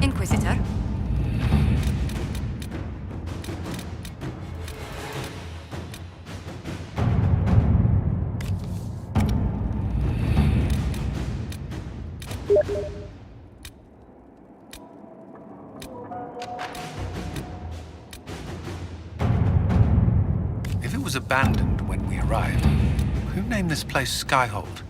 Inquisitor? If it was abandoned when we arrived, who named this place Skyhold?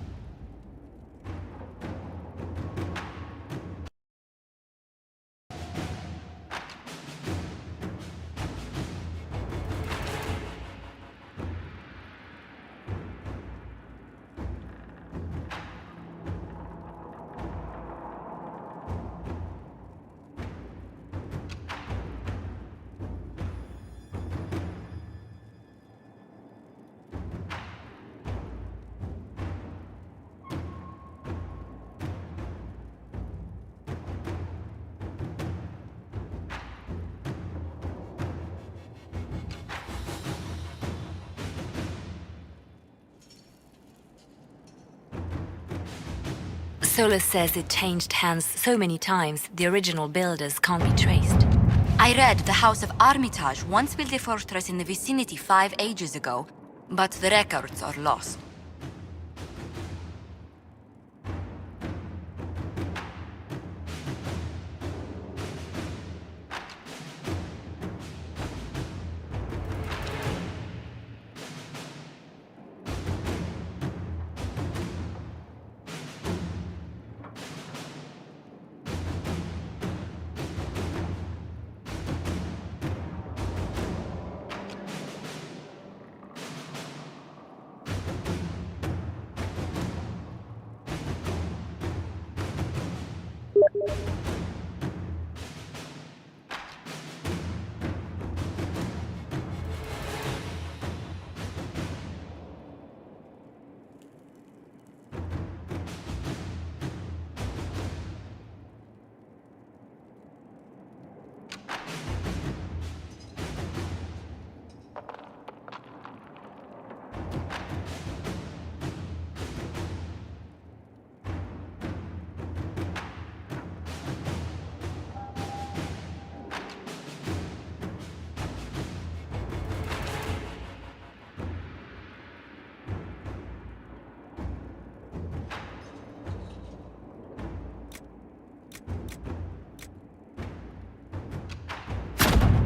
Solus says it changed hands so many times, the original builders can't be traced. I read the House of Armitage once built a fortress in the vicinity 5 ages ago, but the records are lost.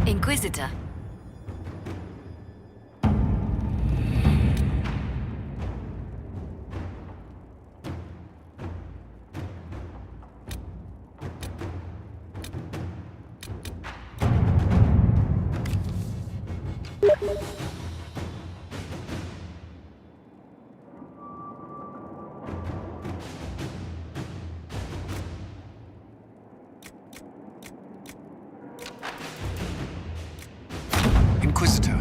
Inquisitor. Inquisitor.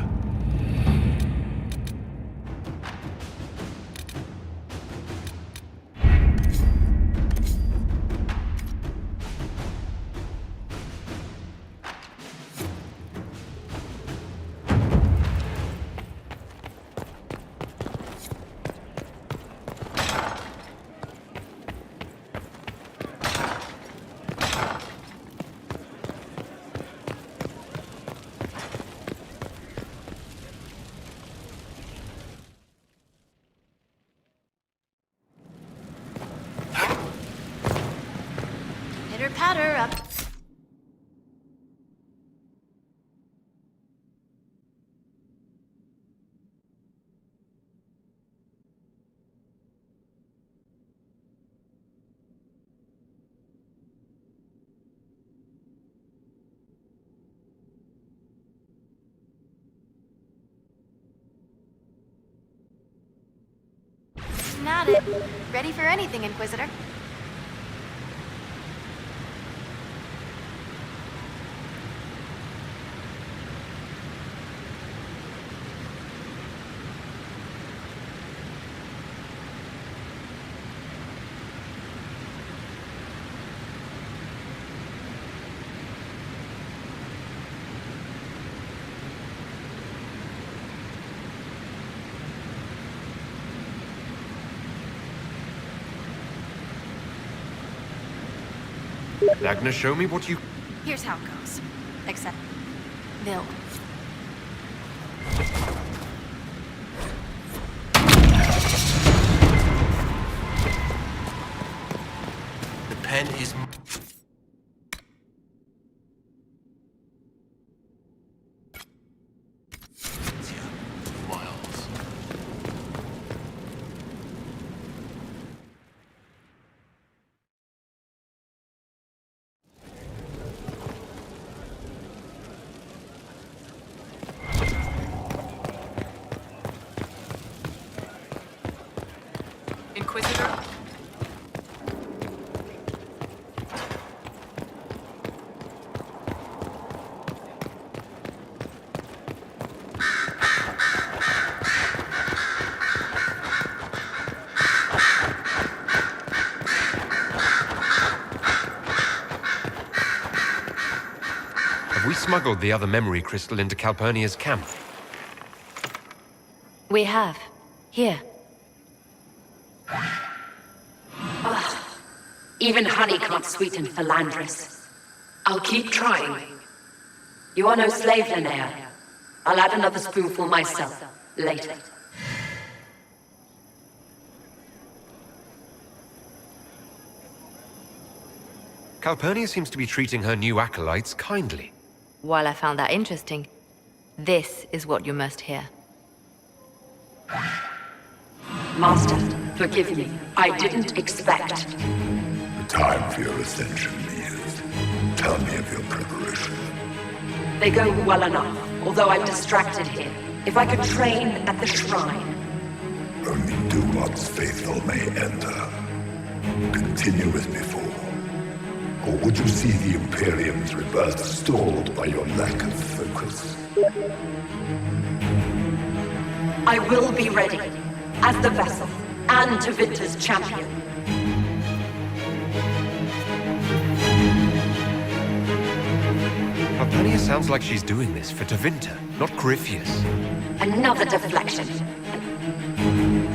Pitter-patter up. Not it. Ready for anything, Inquisitor. Agnes, show me what you... Here's how it goes. Except... they'll... The pen is... Miles. Inquisitor? Have we smuggled the other memory crystal into Calpurnia's camp? We have. Here. Even honey can't sweeten Philandris. I'll keep trying. You are no slave, Linnea. I'll add another spoonful myself, later. Calpurnia seems to be treating her new acolytes kindly. While I found that interesting, this is what you must hear. Master, forgive me. I didn't expect. The time for your ascension is. Tell me of your preparation. They go well enough, although I'm distracted here. If I could train at the shrine. Only Dumat's faithful may enter. Continue as before. Or would you see the Imperium's rebirth stalled by your lack of focus? I will be ready, as the vessel, and Tevinter's champion. Calpurnia sounds like she's doing this for Tevinter, not Corypheus. Another deflection.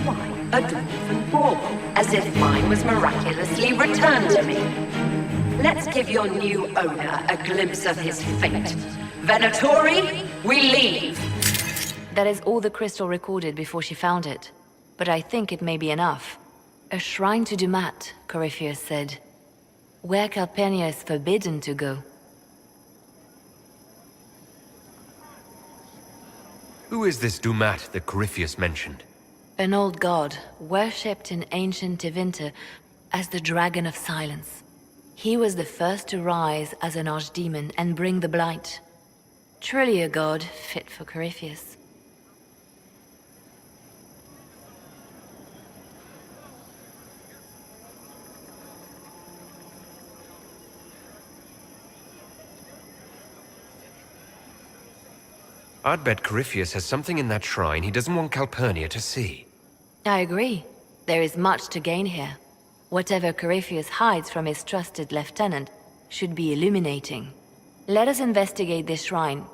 Why, a dwarven bauble, as if mine was miraculously returned to me. Let's give your new owner a glimpse of his fate. Venatori, we leave! That is all the crystal recorded before she found it. But I think it may be enough. A shrine to Dumat, Corypheus said. Where Calpurnia is forbidden to go. Who is this Dumat that Corypheus mentioned? An old god, worshipped in ancient Tevinter as the Dragon of Silence. He was the first to rise as an archdemon and bring the blight. Truly a god fit for Corypheus. I'd bet Corypheus has something in that shrine he doesn't want Calpurnia to see. I agree. There is much to gain here. Whatever Corypheus hides from his trusted lieutenant should be illuminating. Let us investigate this shrine.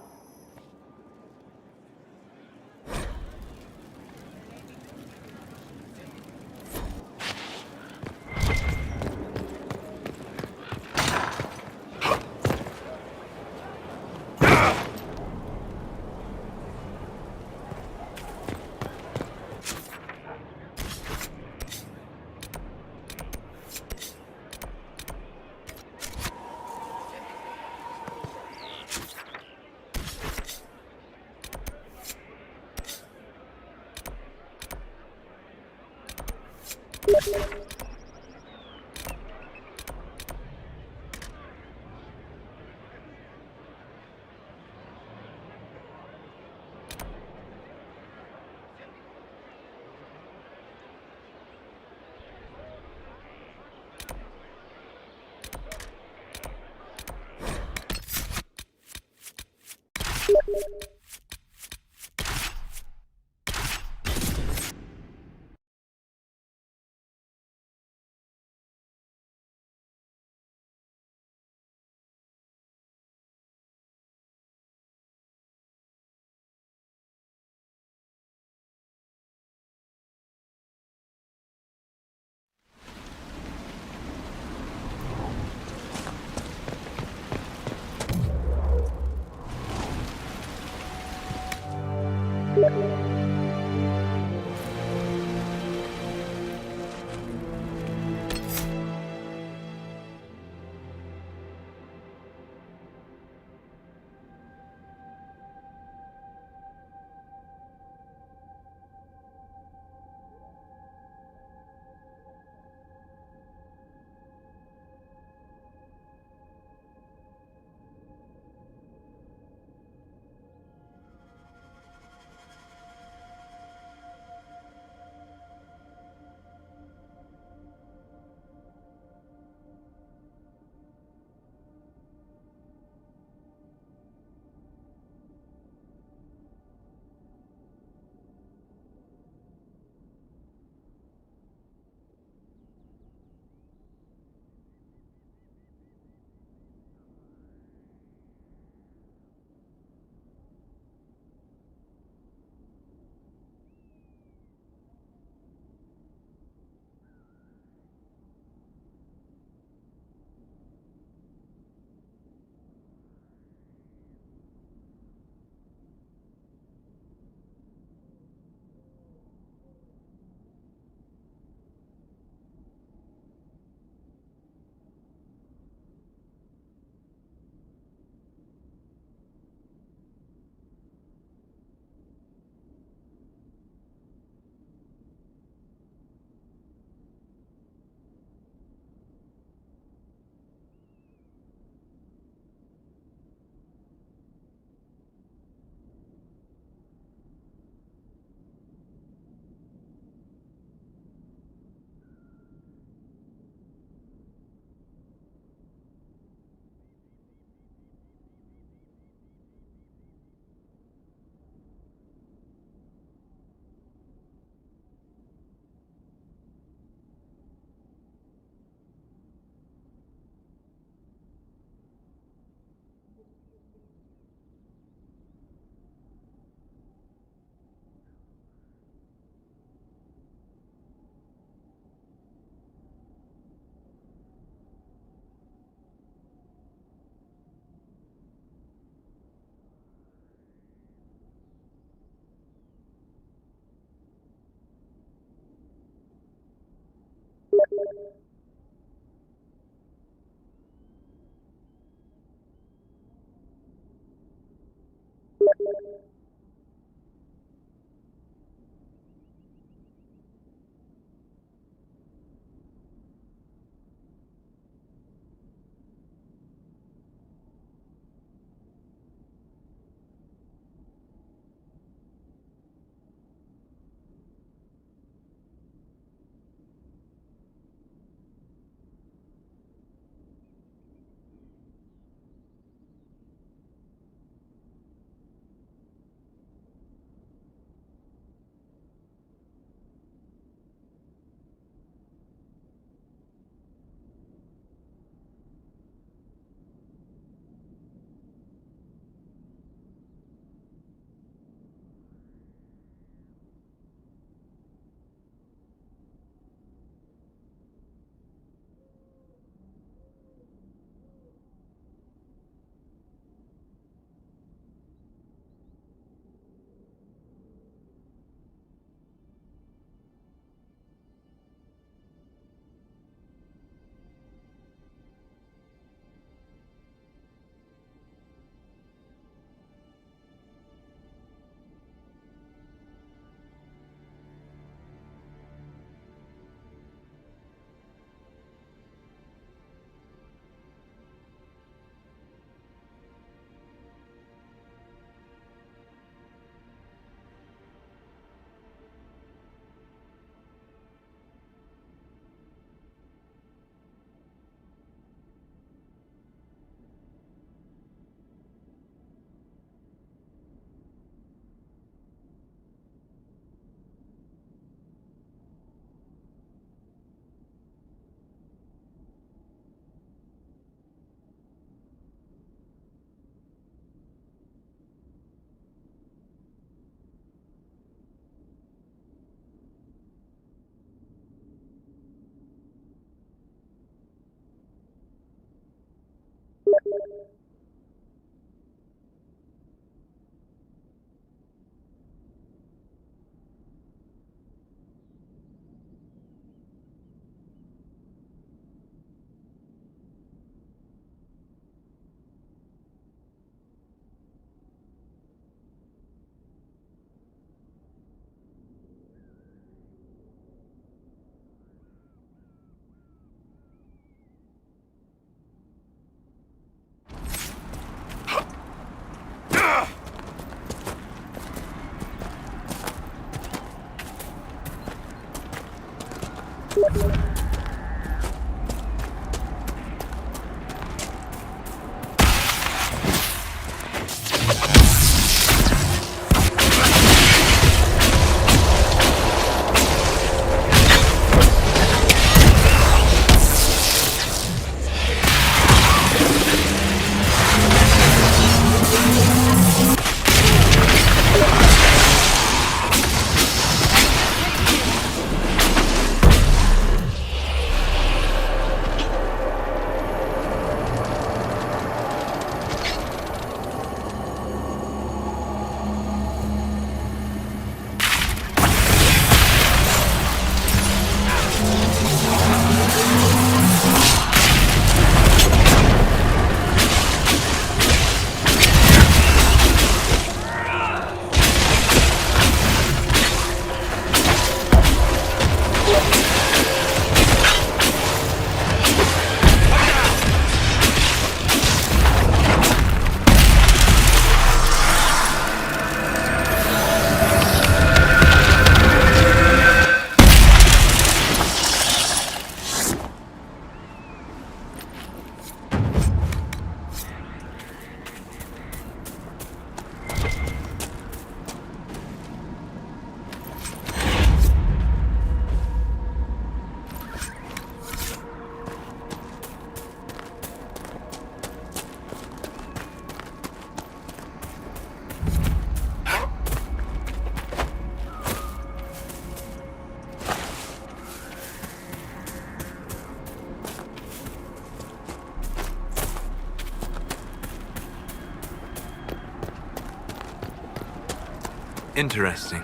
Interesting.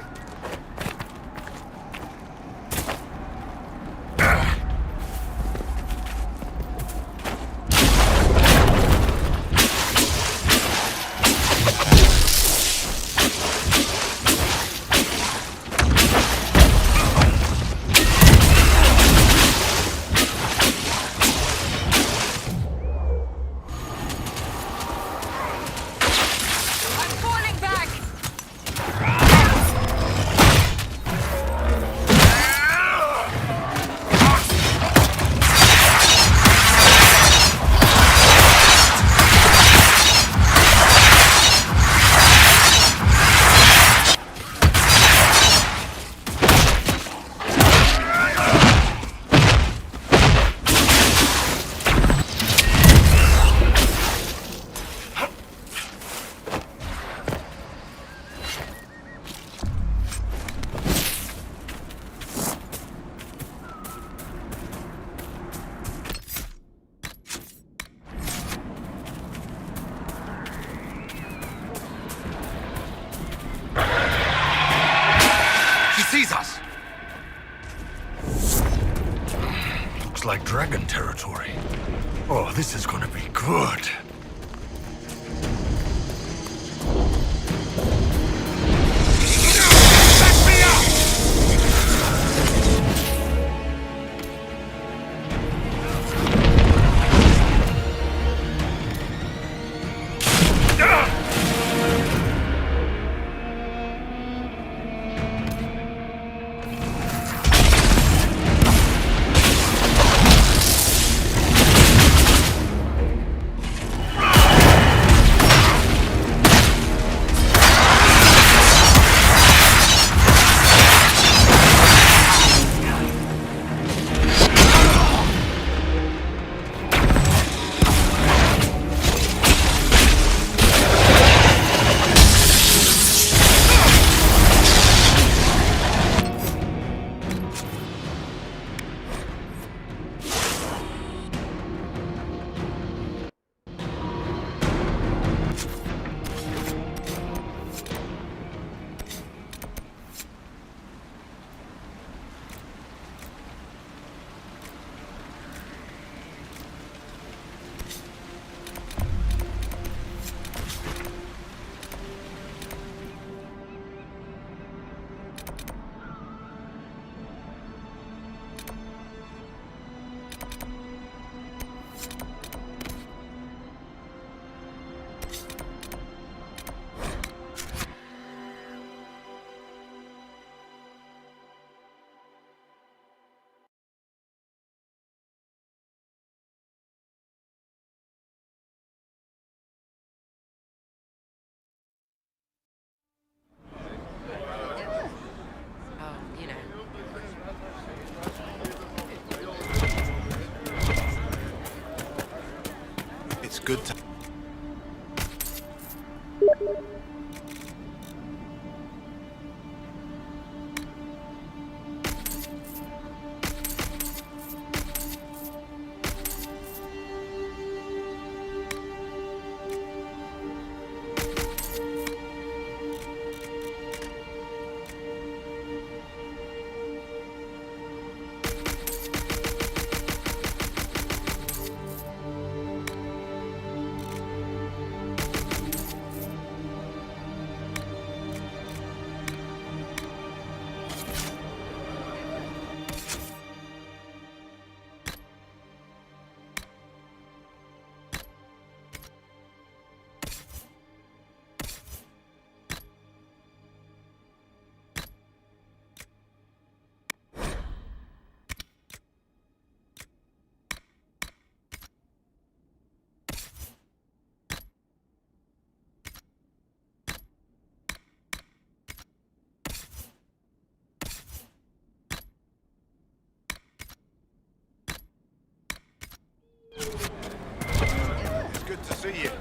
Sees us! Looks like dragon territory. Oh, this is gonna be good. good to... Good to see you.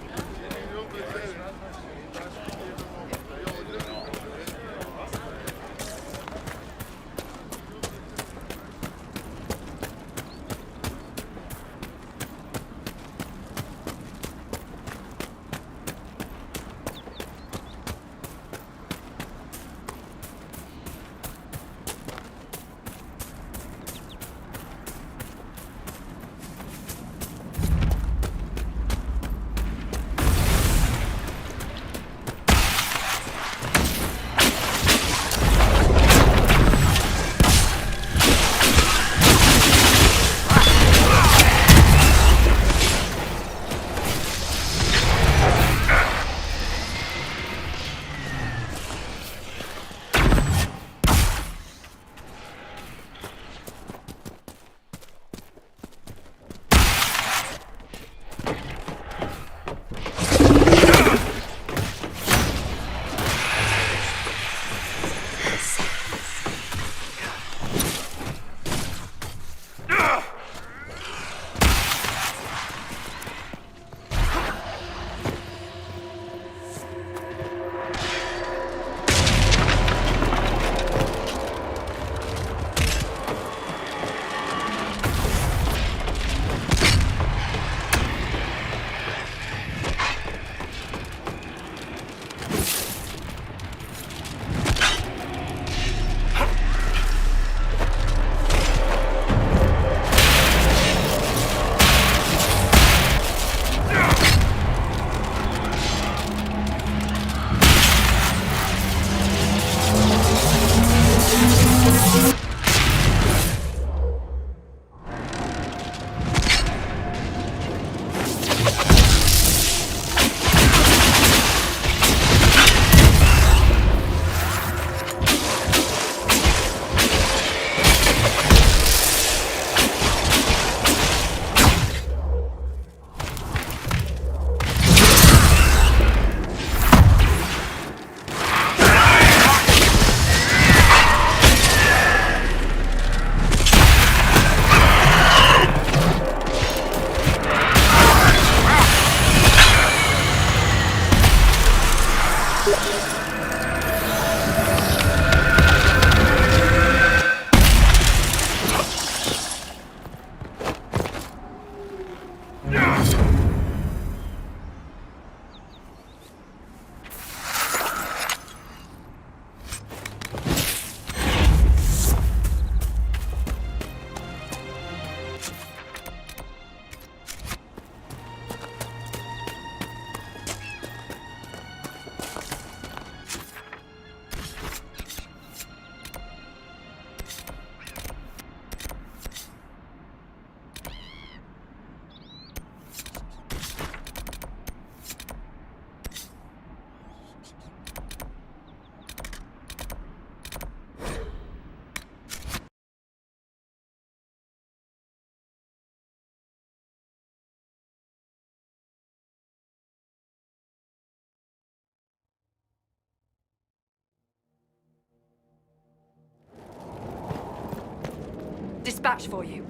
Dispatch for you.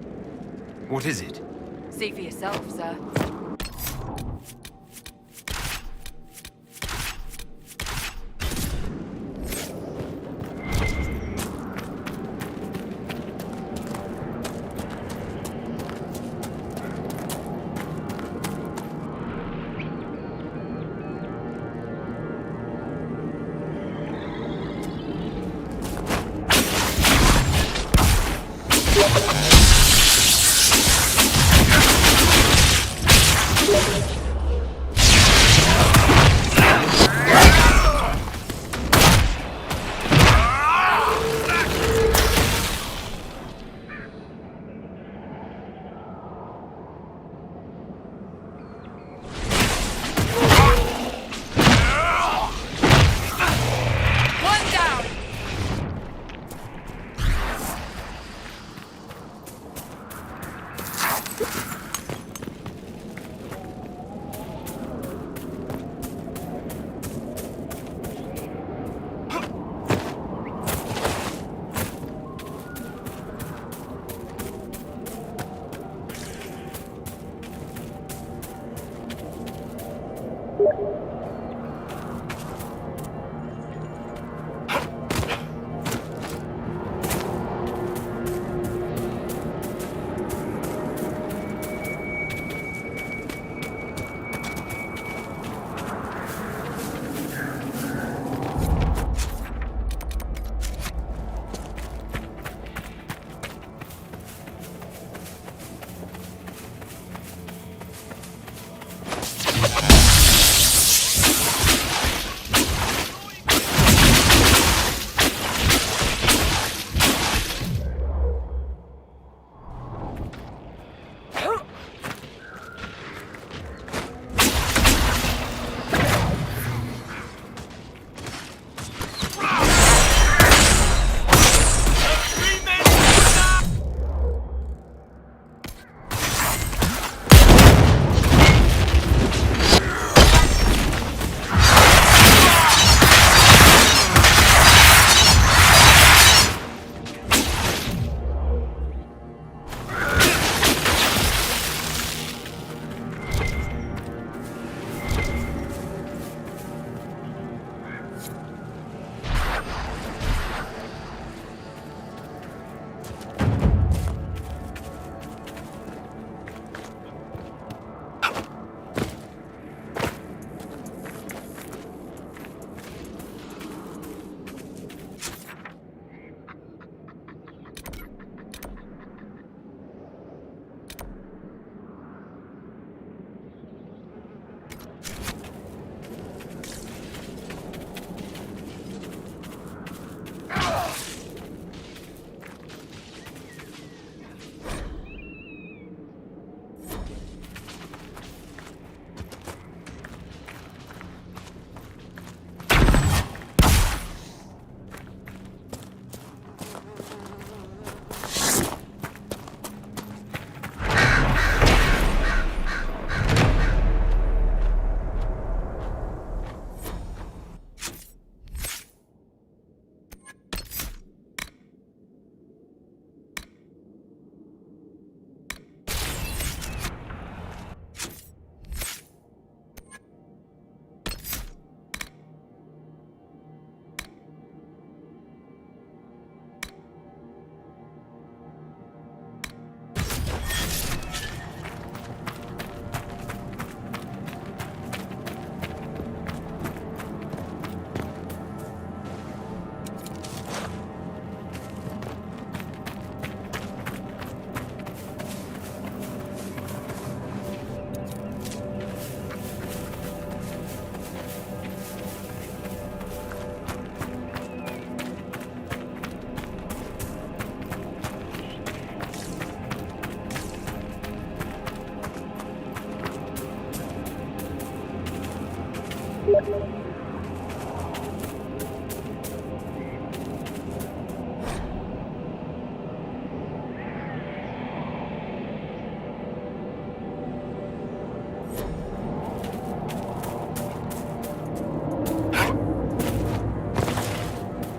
What is it? See for yourself, sir.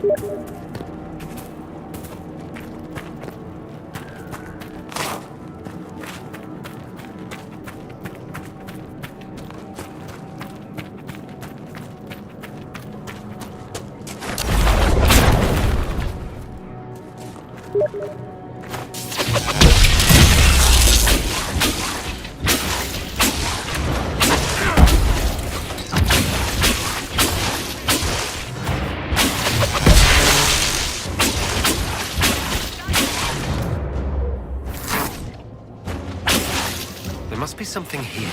There must be something here.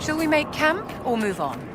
Shall we make camp or move on?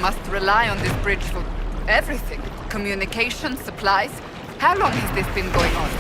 must rely on this bridge for everything. Communication, supplies. How long has this been going on?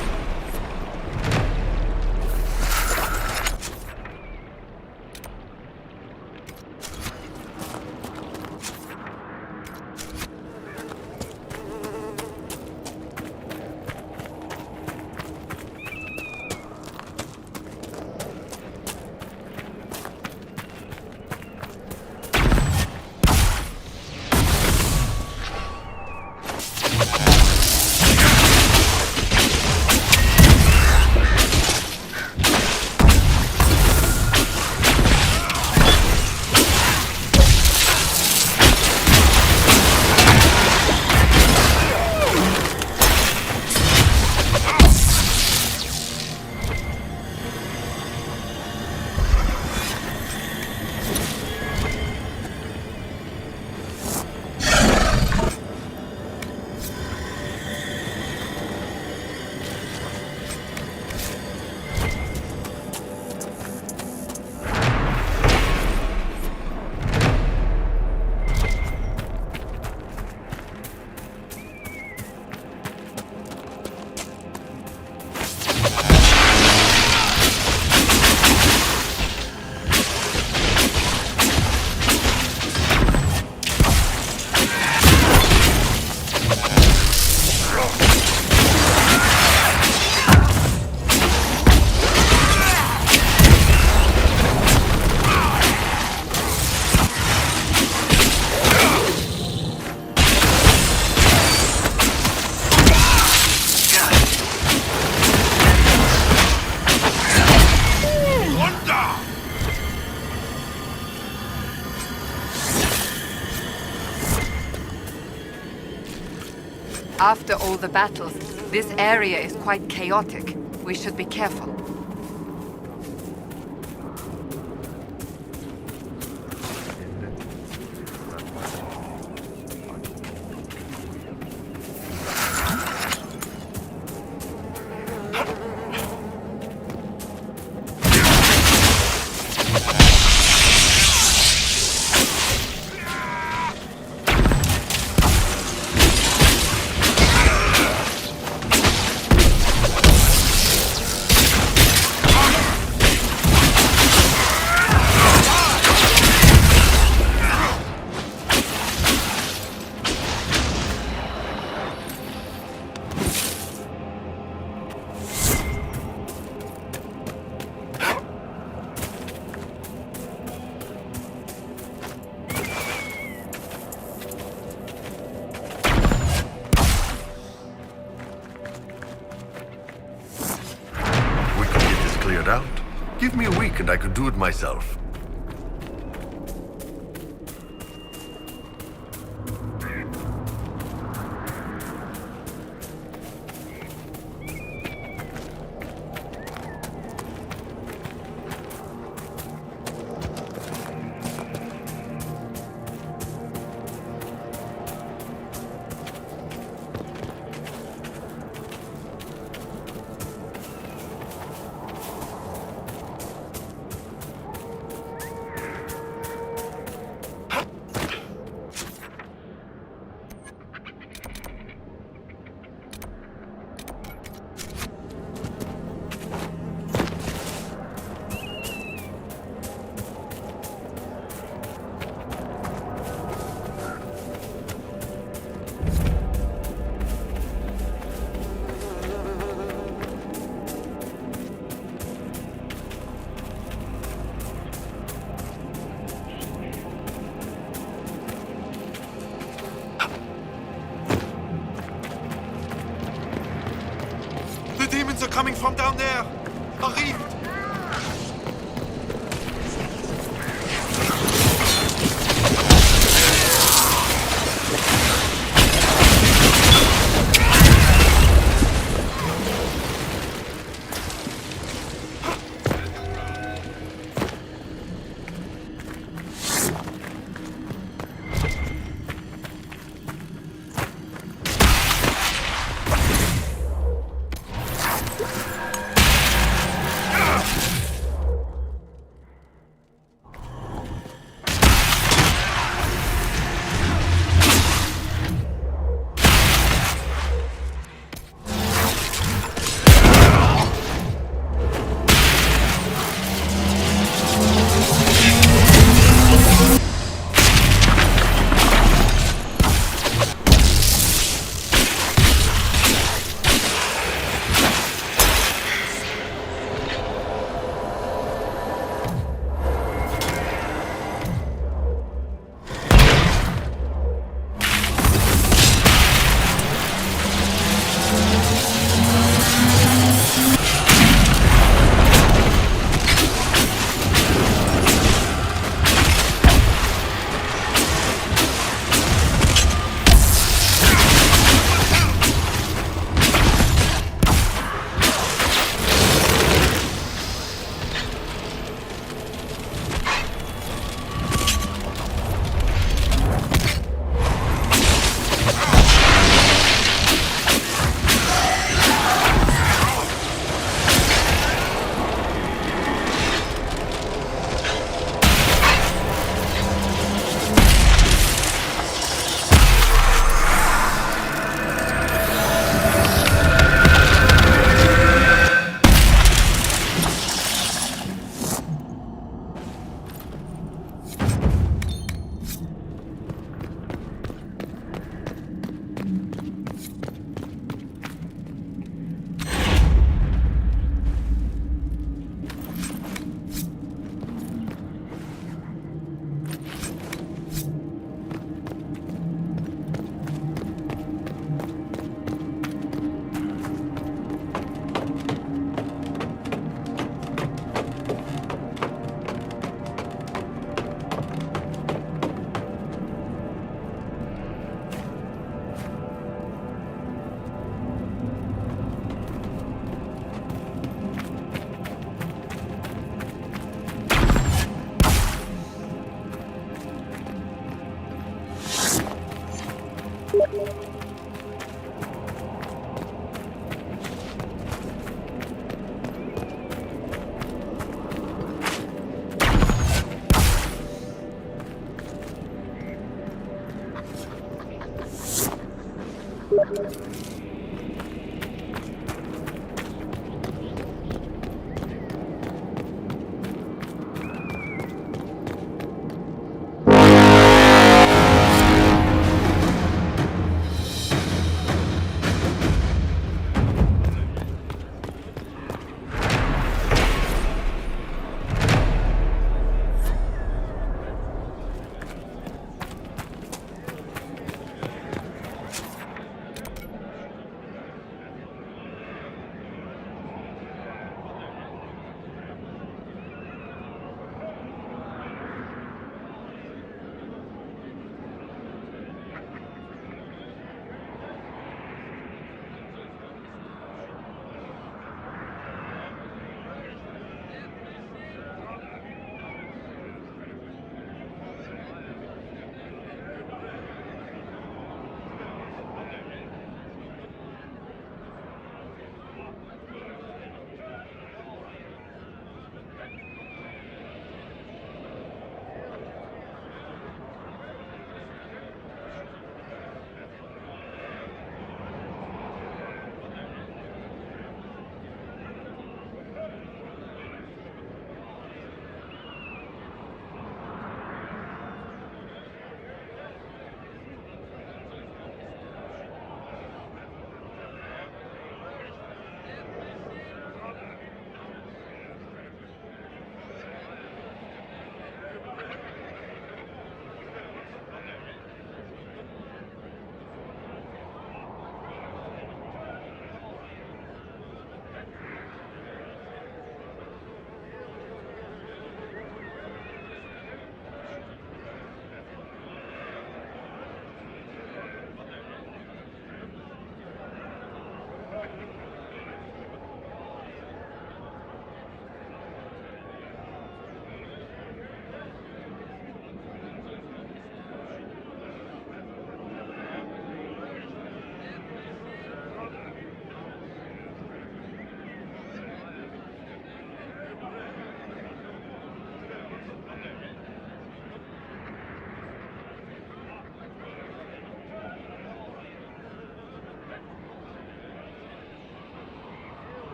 After all the battles, this area is quite chaotic. We should be careful. Out. Give me a week and I could do it myself. The demons are coming from down there! Arrive!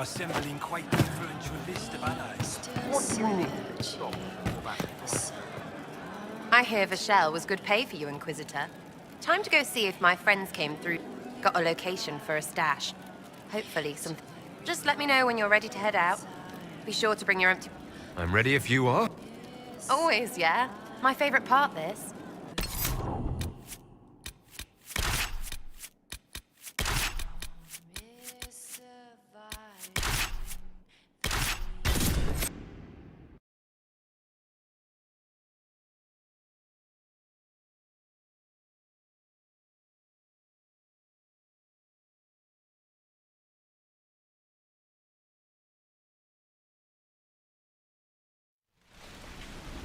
are assembling quite the influential list of allies. What do you need? I hear Vashel was good pay for you, Inquisitor. Time to go see if my friends came through. Got a location for a stash. Hopefully some... Just let me know when you're ready to head out. Be sure to bring your empty... I'm ready if you are. Always, yeah. My favorite part, this.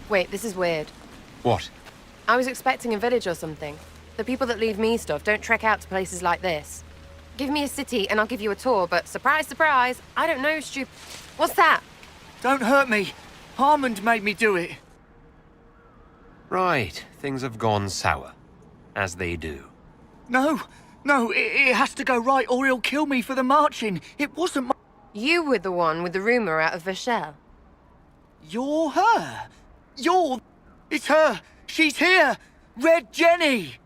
Wait, this is weird. What? I was expecting a village or something. The people that leave me stuff don't trek out to places like this. Give me a city and I'll give you a tour, but surprise, surprise, I don't know, What's that? Don't hurt me. Harmond made me do it. Right, things have gone sour. As they do. No, it has to go right or he'll kill me for the marching. It wasn't my... You were the one with the rumor out of Vashel. You're her. It's her. She's here. Red Jenny.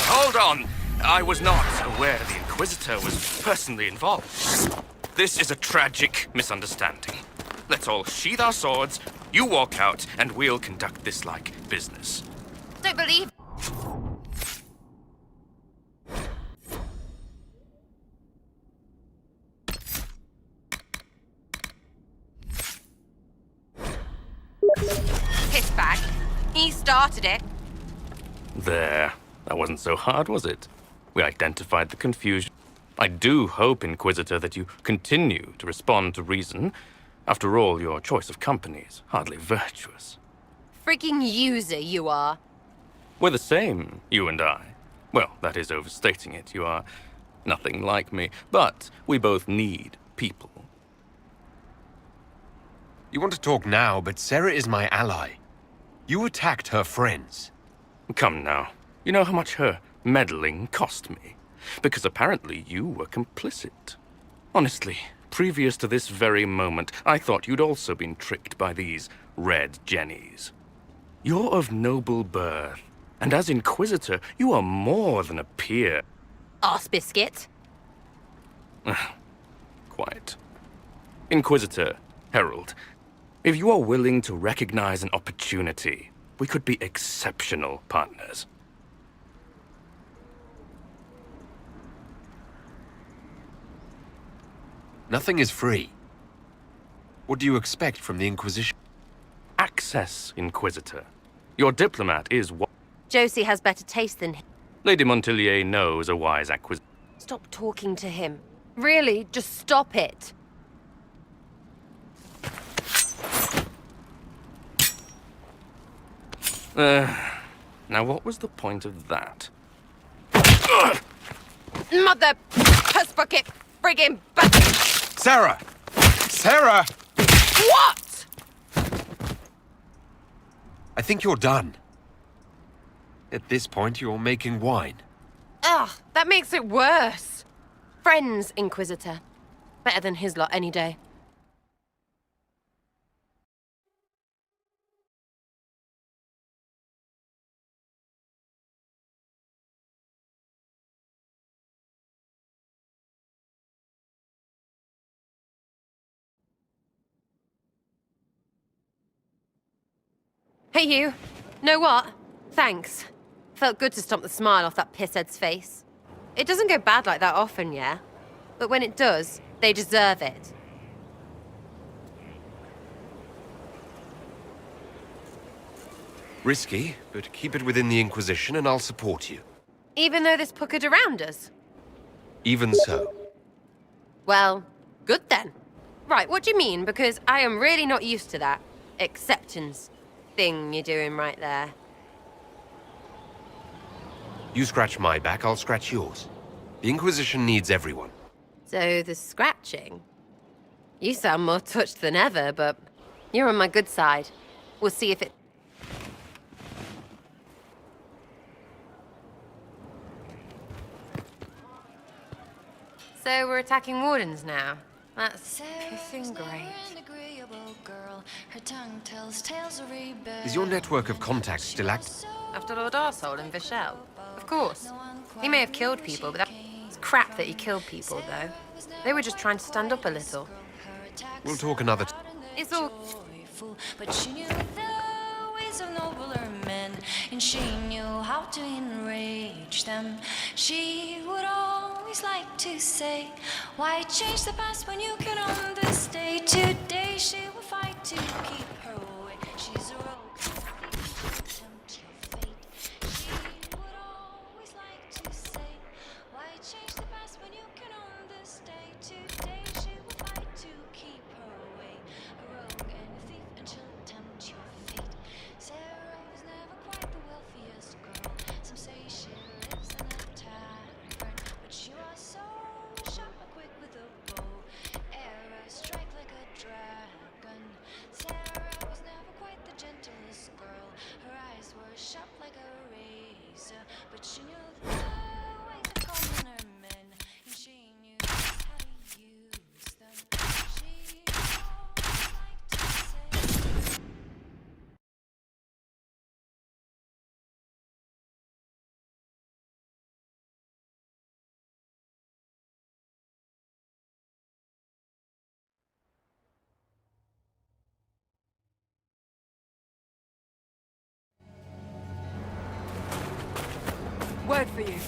Hold on! I was not aware the Inquisitor was personally involved. This is a tragic misunderstanding. Let's all sheath our swords, you walk out, and we'll conduct this like business. Don't believe... Pissbag. He started it. There. That wasn't so hard, was it? We identified the confusion. I do hope, Inquisitor, that you continue to respond to reason. After all, your choice of company is hardly virtuous. Freaking user you are. We're the same, you and I. Well, that is overstating it. You are nothing like me. But we both need people. You want to talk now, but Sarah is my ally. You attacked her friends. Come now. You know how much her meddling cost me? Because apparently you were complicit. Honestly, previous to this very moment, I thought you'd also been tricked by these Red Jennies. You're of noble birth, and as Inquisitor, you are more than a peer. Arse biscuit. Quite. Inquisitor, Herald, if you are willing to recognize an opportunity, we could be exceptional partners. Nothing is free. What do you expect from the Inquisition? Access, Inquisitor. Your diplomat is what... Josie has better taste than him. Lady Montillier knows a wise acquisition. Stop talking to him. Really, just stop it. Now what was the point of that? Mother... puss bucket... friggin' bastard! Sarah! Sarah! What?! I think you're done. At this point, you're making wine. Ugh, that makes it worse. Friends, Inquisitor. Better than his lot any day. Hey, you. Know what? Thanks. Felt good to stomp the smile off that pisshead's face. It doesn't go bad like that often, yeah? But when it does, they deserve it. Risky, but keep it within the Inquisition and I'll support you. Even though this puckered around us? Even so. Well, good then. Right, what do you mean? Because I am really not used to that. Acceptance. thing you're doing right there? You scratch my back, I'll scratch yours. The Inquisition needs everyone. So the scratching? You sound more touched than ever, but you're on my good side. We'll see if it... So we're attacking wardens now. That's pissing great. Is your network of contacts still active? After Lord Arsehole and Vishel? Of course. He may have killed people, but that's crap that he killed people, though. They were just trying to stand up a little. We'll talk another time. It's all... But she knew the ways of nobler men, and she knew how to enrage them. She would always like to say, why change the past when you can understay? Today she will fight to keep her away. She's a rogue, tempt your fate. She would always like to say, why change the past when you can understay? Today she will fight to keep her away. A rogue and a thief, and she'll tempt your fate. Sarah was never quite the wealthiest girl. Some say she lives in a tavern, but she was so sharp and quick with a bow. Arrows strike like a dragon. Sarah was never quite the gentlest girl. Her eyes were sharp like a razor, but she knew the ways of commoner men, and she knew just how to use them. She always liked to say. Word for you.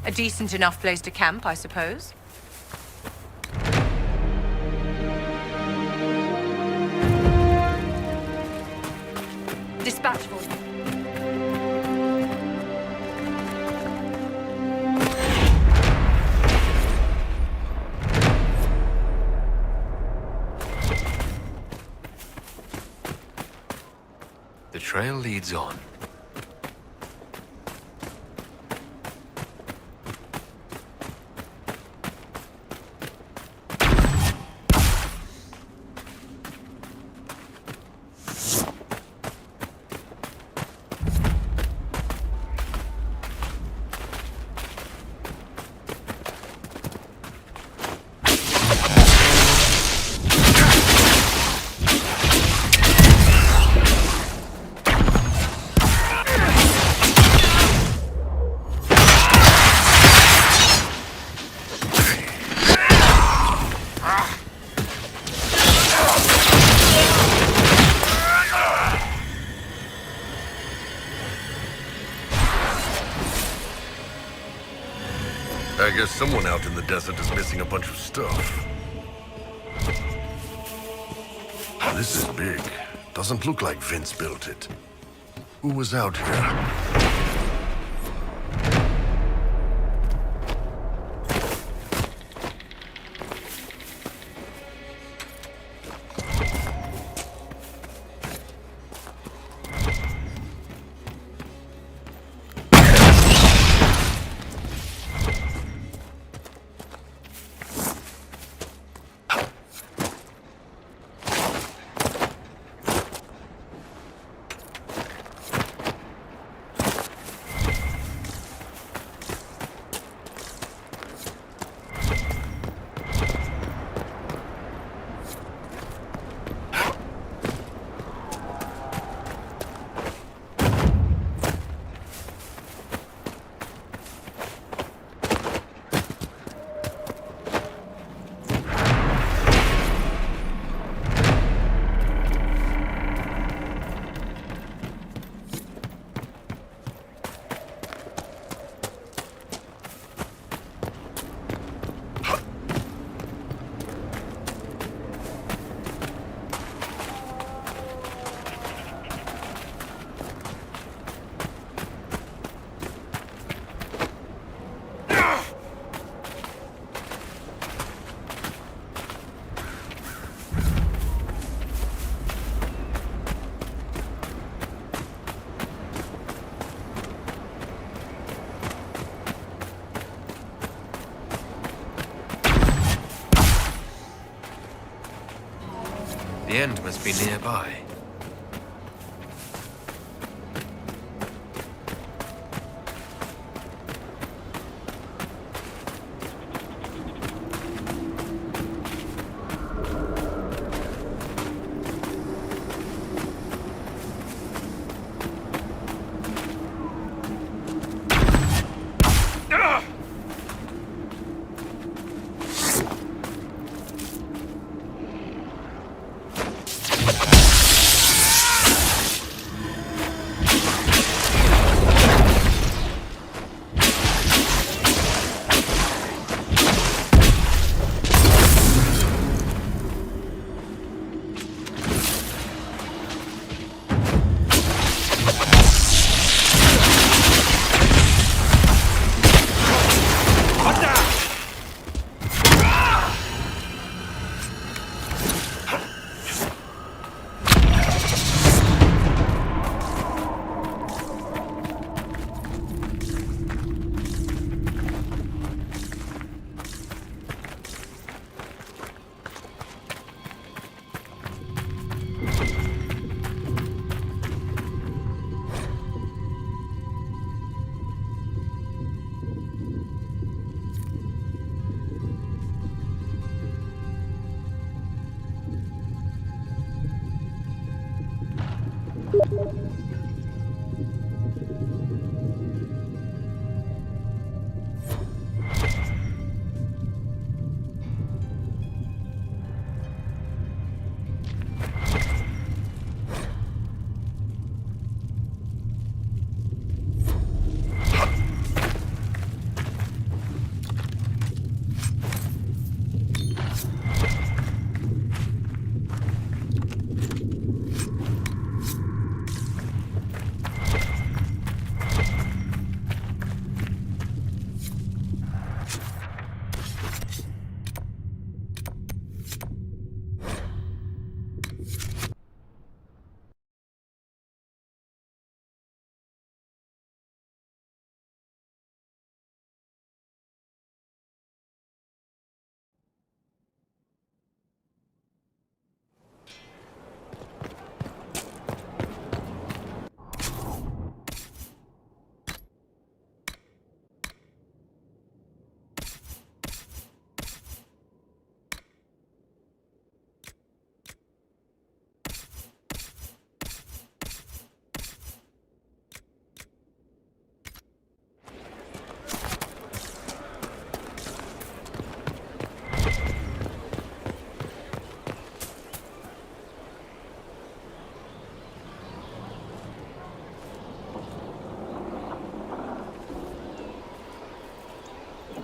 A decent enough place to camp, I suppose. Dispatch boy. The trail leads on. I guess someone out in the desert is missing a bunch of stuff. This is big. Doesn't look like Vince built it. Who was out here? The end must be nearby.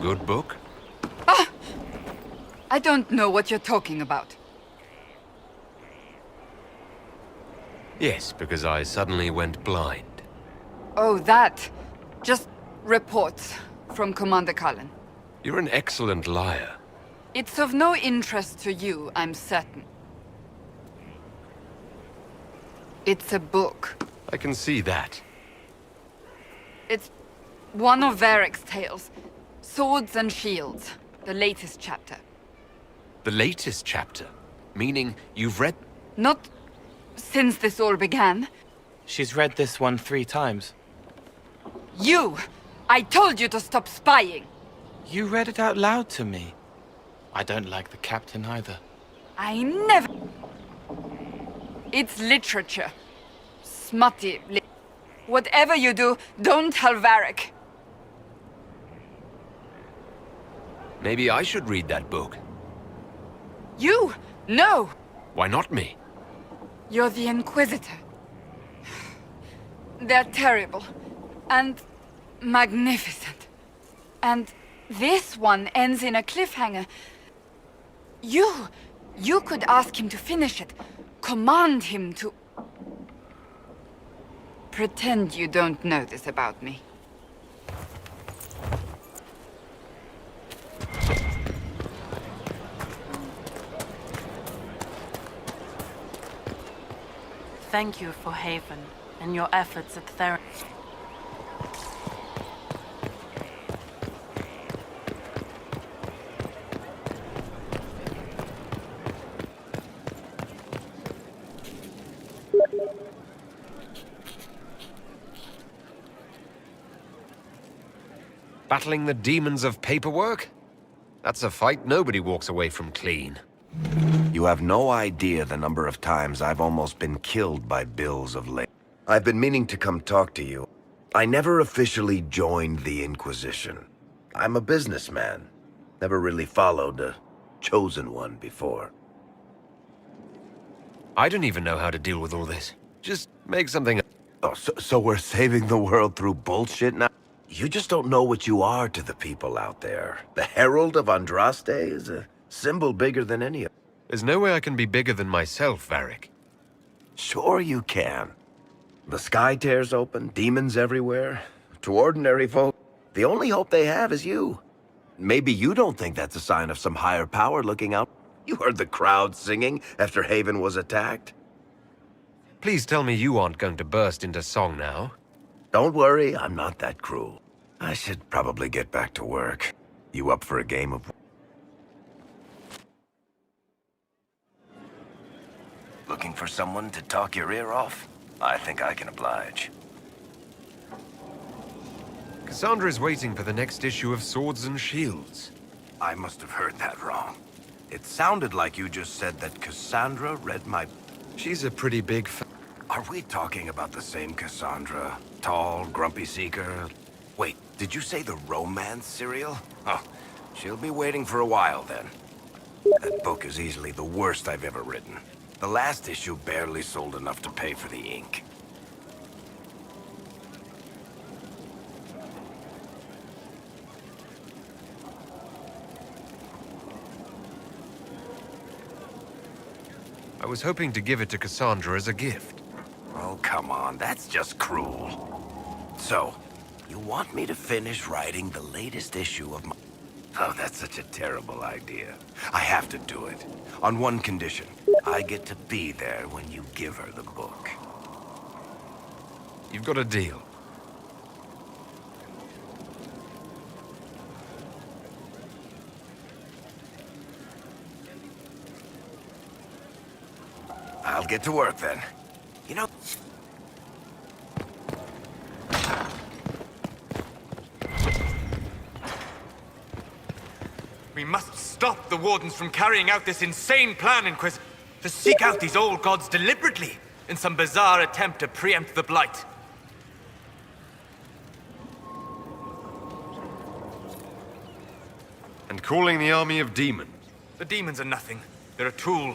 Good book? I don't know what you're talking about. Yes, because I suddenly went blind. Oh, that. Just reports from Commander Cullen. You're an excellent liar. It's of no interest to you, I'm certain. It's a book. I can see that. It's one of Varric's tales. Swords and Shields. The latest chapter. The latest chapter? Meaning you've read... Not since this all began. She's read this one 3 times. You! I told you to stop spying! You read it out loud to me. I don't like the captain either. I never... It's literature. Smutty Whatever you do, don't tell Varric. Maybe I should read that book. You? No! Why not me? You're the Inquisitor. They're terrible. And magnificent. And this one ends in a cliffhanger. You could ask him to finish it. Command him to... Pretend you don't know this about me. Thank you for Haven and your efforts at therapy. Battling the demons of paperwork? That's a fight nobody walks away from clean. You have no idea the number of times I've almost been killed by bills of lading. I've been meaning to come talk to you. I never officially joined the Inquisition. I'm a businessman. Never really followed a chosen one before. I don't even know how to deal with all this. Just make something... Oh, so we're saving the world through bullshit now? You just don't know what you are to the people out there. The Herald of Andraste is a symbol bigger than any of... There's no way I can be bigger than myself, Varric. Sure you can. The sky tears open, demons everywhere. To ordinary folk, the only hope they have is you. Maybe you don't think that's a sign of some higher power looking out. You heard the crowd singing after Haven was attacked. Please tell me you aren't going to burst into song now. Don't worry, I'm not that cruel. I should probably get back to work. You up for a game of... Looking for someone to talk your ear off? I think I can oblige. Cassandra is waiting for the next issue of Swords and Shields. I must have heard that wrong. It sounded like you just said that Cassandra read my... She's a pretty big Are we talking about the same Cassandra? Tall, grumpy seeker? Wait, did you say the romance serial? Oh, she'll be waiting for a while then. That book is easily the worst I've ever written. The last issue barely sold enough to pay for the ink. I was hoping to give it to Cassandra as a gift. Oh, come on, that's just cruel. So, you want me to finish writing the latest issue of my... Oh, that's such a terrible idea. I have to do it. On one condition. I get to be there when you give her the book. You've got a deal. I'll get to work then. You know... We must stop the Wardens from carrying out this insane plan, Inquisitor. To seek out these old gods deliberately in some bizarre attempt to preempt the Blight. And calling the army of demons. The demons are nothing. They're a tool.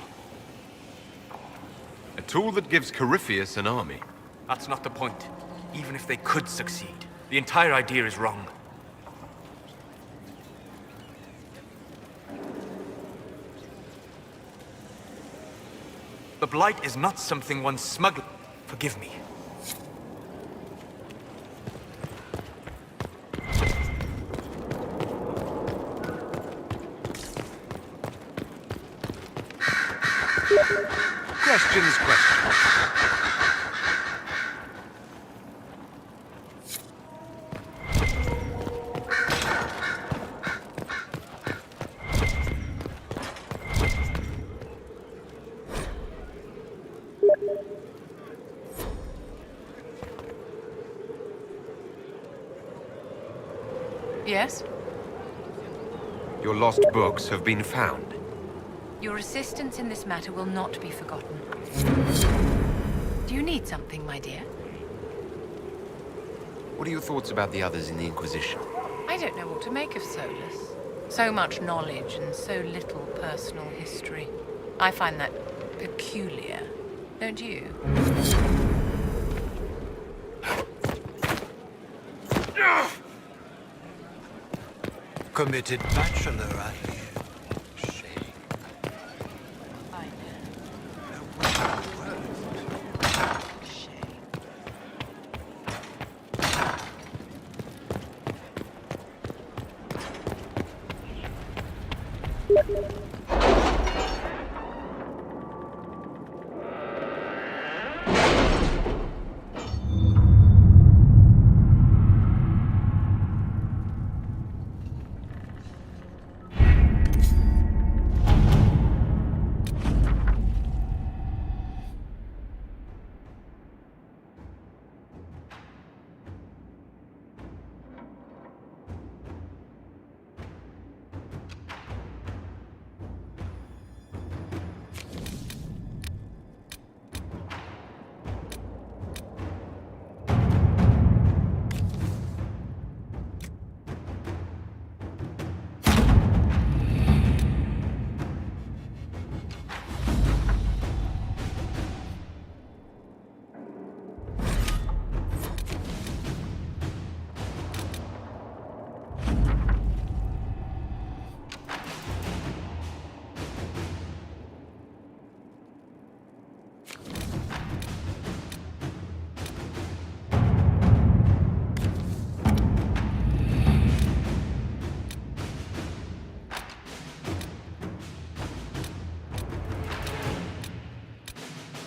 A tool that gives Corypheus an army. That's not the point. Even if they could succeed, the entire idea is wrong. Blight is not something one smuggler. Forgive me. Questions. Yes? Your lost books have been found. Your assistance in this matter will not be forgotten. Do you need something, my dear? What are your thoughts about the others in the Inquisition? I don't know what to make of Solus. So much knowledge and so little personal history. I find that peculiar, don't you? Committed bachelor, I hear.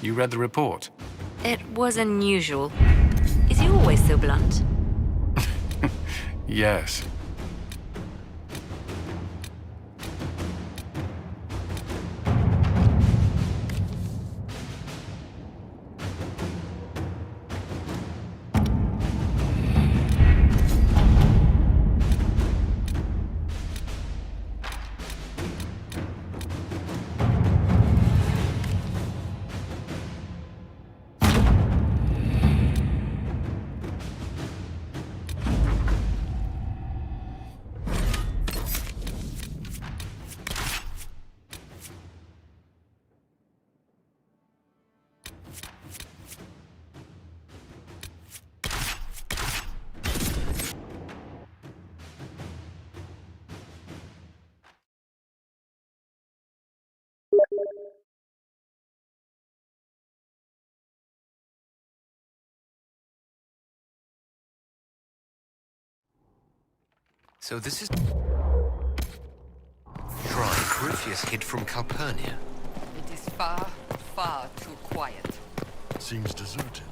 You read the report? It was unusual. Is he always so blunt? Yes. So this is... Shrine Corypheus hid from Calpurnia. It is far, far too quiet. Seems deserted.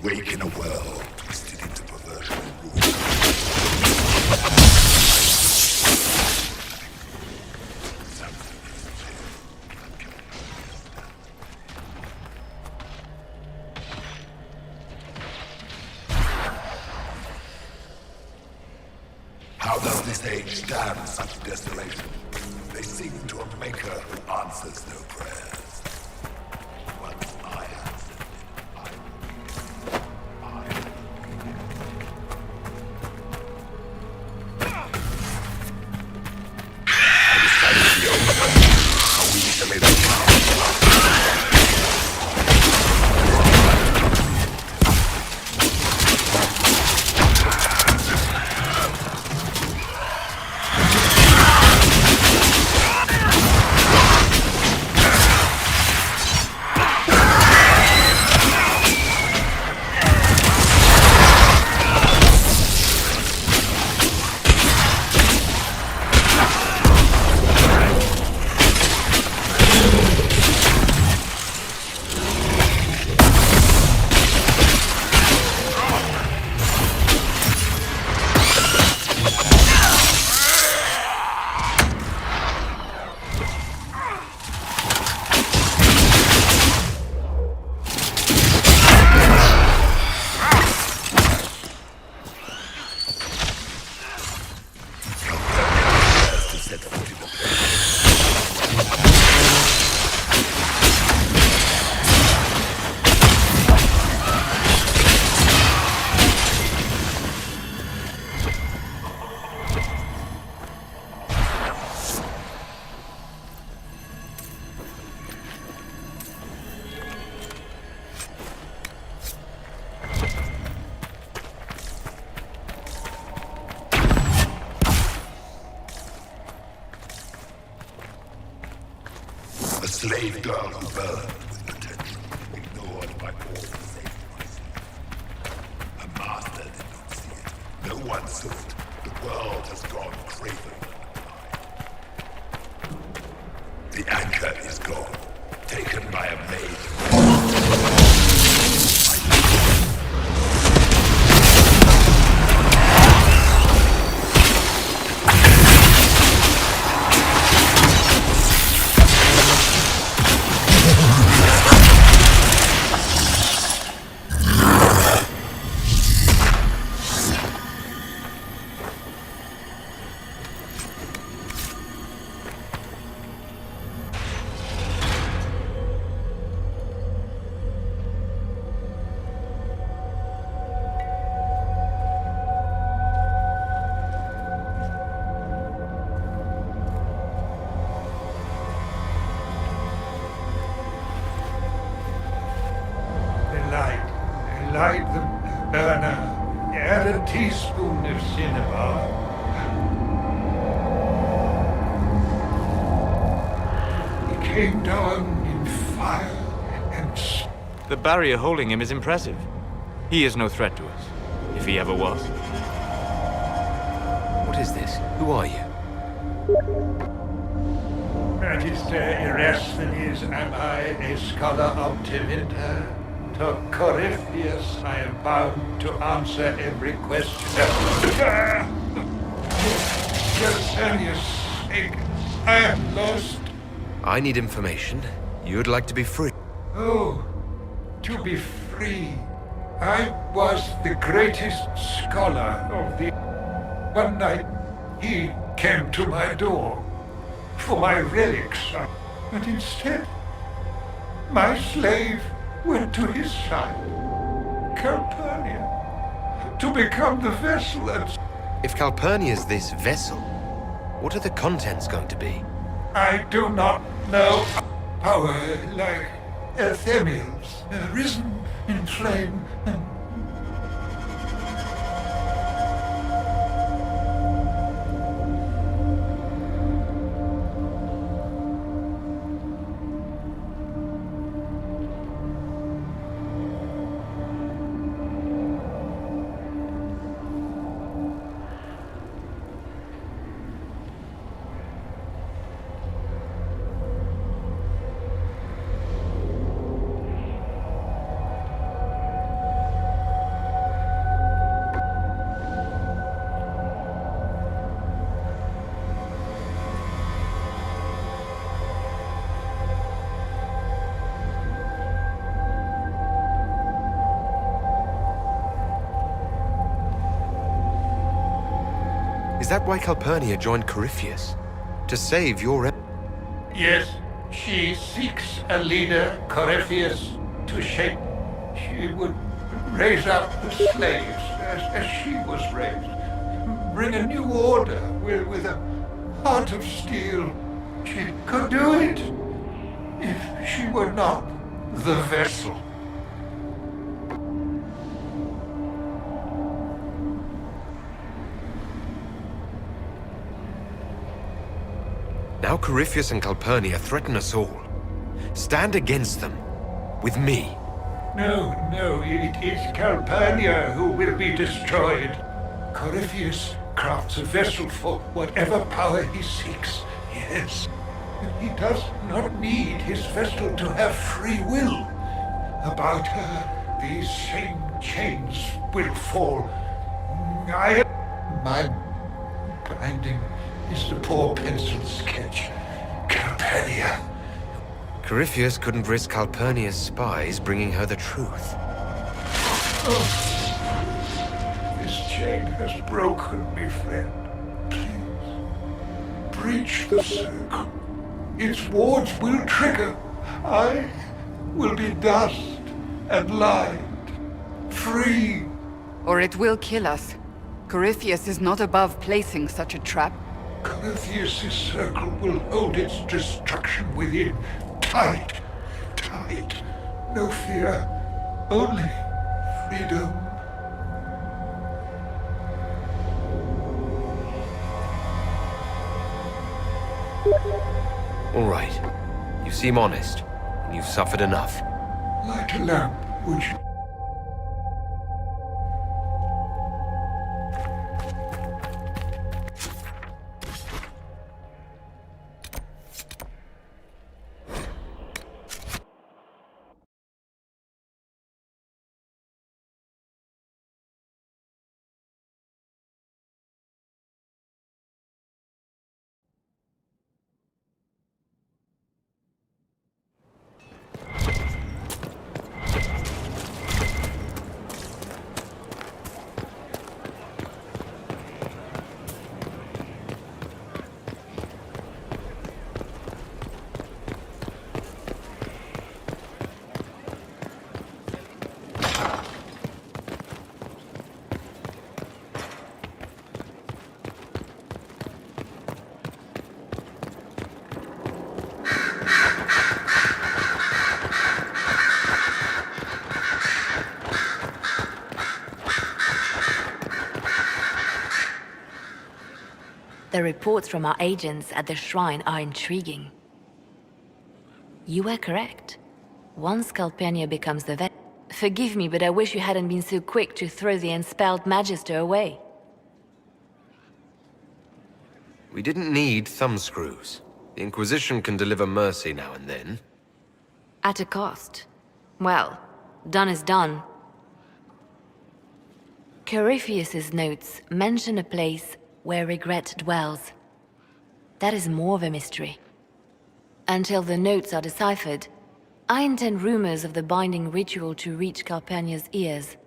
awake in a world twisted into perversion and ruin. How does this age stand such desolation? They sing to a maker who answers no prayers. Once I answered, I decided the old how we shall live now. A slave girl who burned with potential, ignored by all save myself. A master did not see it. No one saw it. The world has gone craven. The anchor is gone, taken by a maid. Light the burner, add a teaspoon of cinnabar. He came down in fire and... The barrier holding him is impressive. He is no threat to us, if he ever was. What is this? Who are you? Magister Erasthenes, am I a scholar of Tevinter? To Corypheus, I am bound to answer every question. Jasanius, I am lost. I need information. You'd like to be free. Oh, to be free. I was the greatest scholar of the... One night, he came to my door for my relics, but instead, my slave went to his side, Calpurnia, to become the vessel and... If Calpurnia's this vessel, what are the contents going to be? I do not know. Power like Ethemiel's, risen in flame and... Is that why Calpurnia joined Corypheus? To save your... Yes, she seeks a leader, Corypheus, to shape. She would raise up the slaves as she was raised. Bring a new order with a heart of steel. She could do it if she were not the vessel. Now Corypheus and Calpurnia threaten us all. Stand against them. With me. No, it is Calpurnia who will be destroyed. Corypheus crafts a vessel for whatever power he seeks, yes. He does not need his vessel to have free will. About her, these same chains will fall. My binding is the poor pencil sketch. Calpurnia. Corypheus couldn't risk Calpurnia's spies bringing her the truth. This chain has broken me, friend. Please, breach the circle. Its wards will trigger. I will be dust and light. Free. Or it will kill us. Corypheus is not above placing such a trap. Corypheus' circle will hold its destruction within. Tight. No fear. Only freedom. All right. You seem honest, and you've suffered enough. Light a lamp, would you? The reports from our agents at the shrine are intriguing. You were correct. Once Calpurnia becomes the vet... Forgive me, but I wish you hadn't been so quick to throw the Enspelled Magister away. We didn't need thumbscrews. The Inquisition can deliver mercy now and then. At a cost. Well, done is done. Corypheus's notes mention a place where regret dwells. That is more of a mystery. Until the notes are deciphered, I intend rumors of the binding ritual to reach Calpurnia's ears.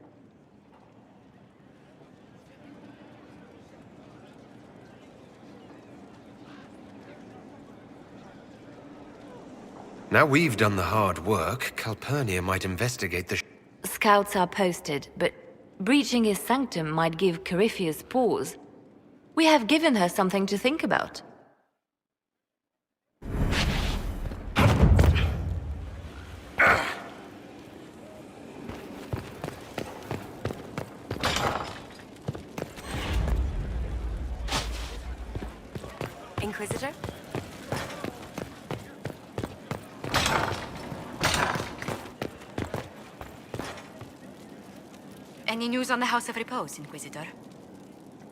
Now we've done the hard work, Calpurnia might investigate the... Scouts are posted, but breaching his sanctum might give Corypheus pause. We have given her something to think about. Inquisitor? Any news on the House of Repose, Inquisitor?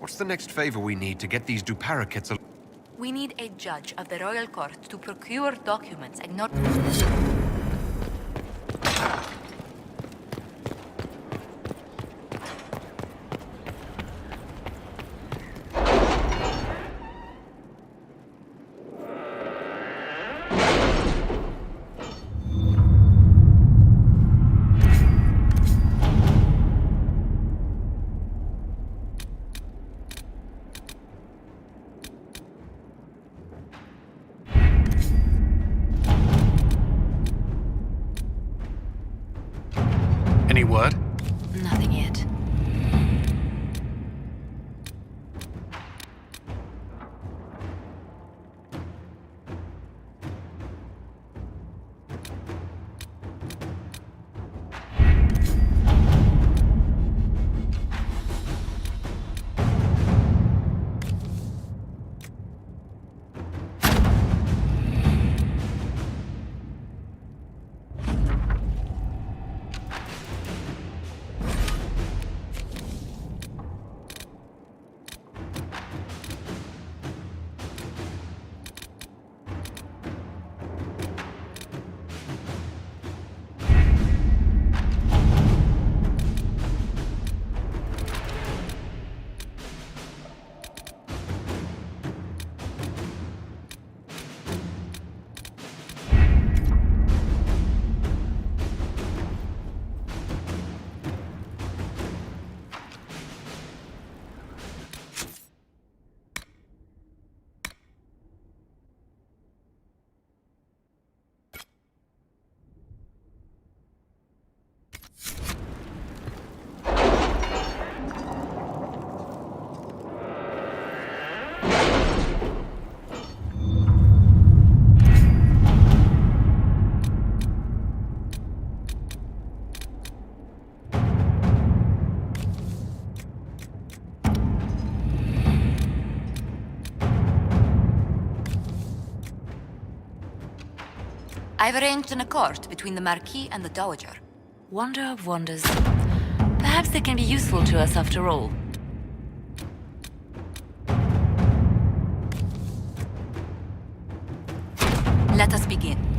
What's the next favor we need to get these duplicates? We need a judge of the royal court to procure documents Any word? Nothing yet. I've arranged an accord between the Marquis and the Dowager. Wonder of wonders. Perhaps they can be useful to us after all. Let us begin.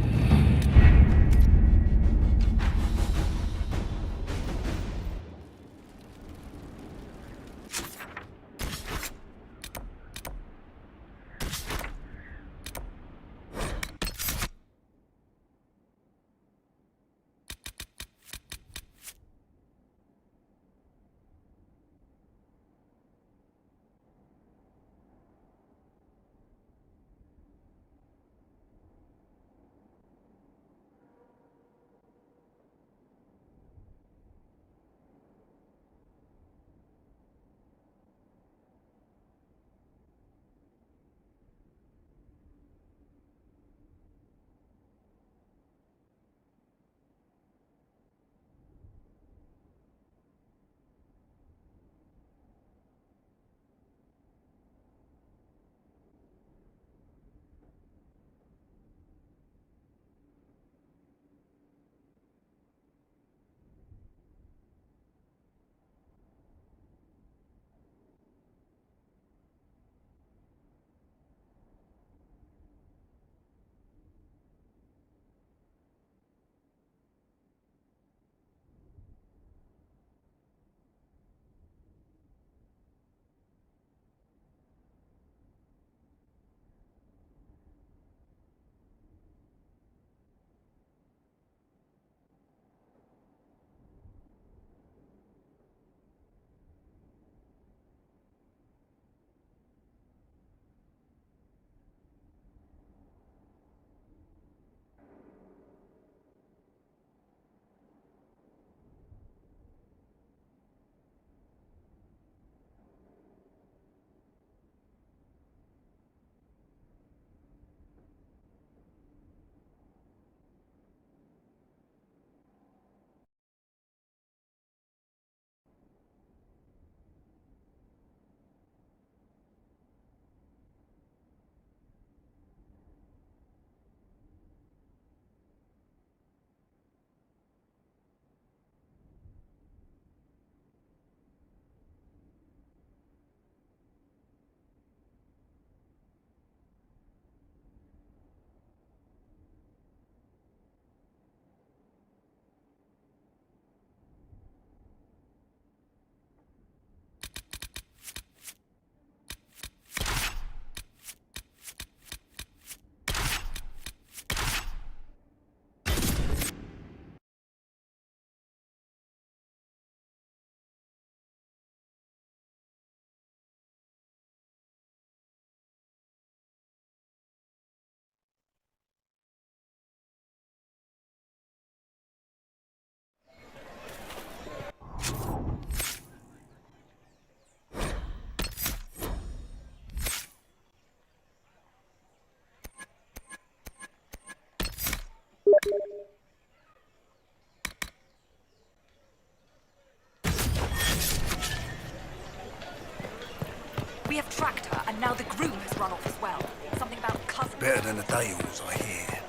And now the groom has run off as well. Something about cousin. Better than the Dales, I hear.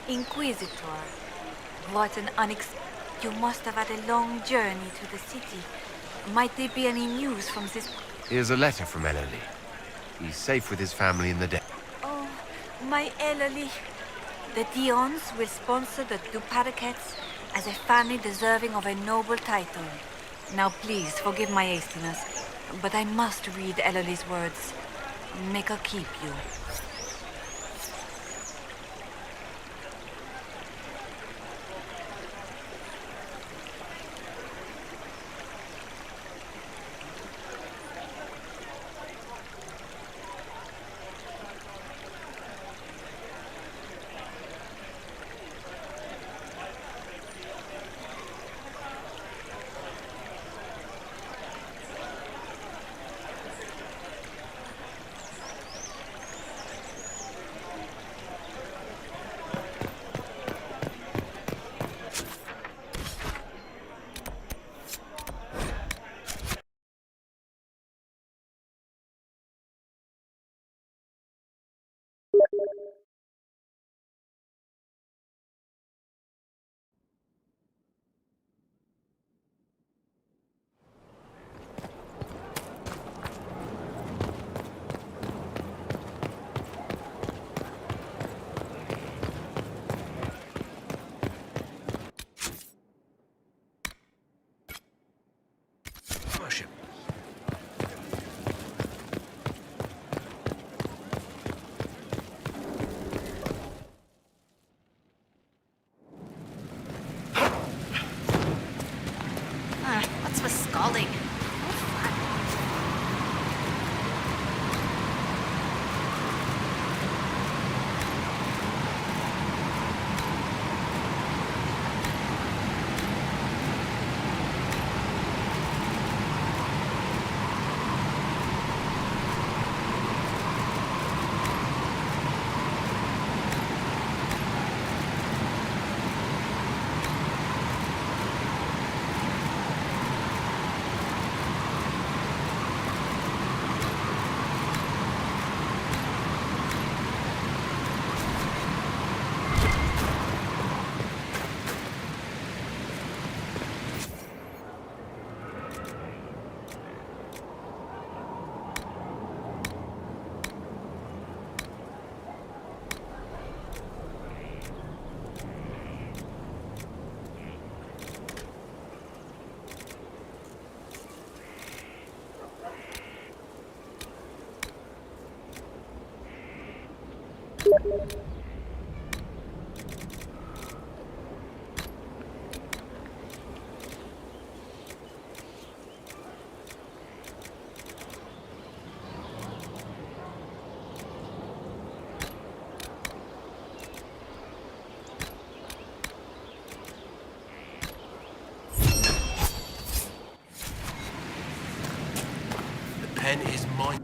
Inquisitor, what an You must have had a long journey to the city. Might there be any news from this? Here's a letter from Ellerly. He's safe with his family in the dead. Oh, my Ellerly. The Dions will sponsor the Duparakets as a family deserving of a noble title. Now please, forgive my hastiness, but I must read Ellerly's words. Make her keep you. What's with scalding? The pen is mine.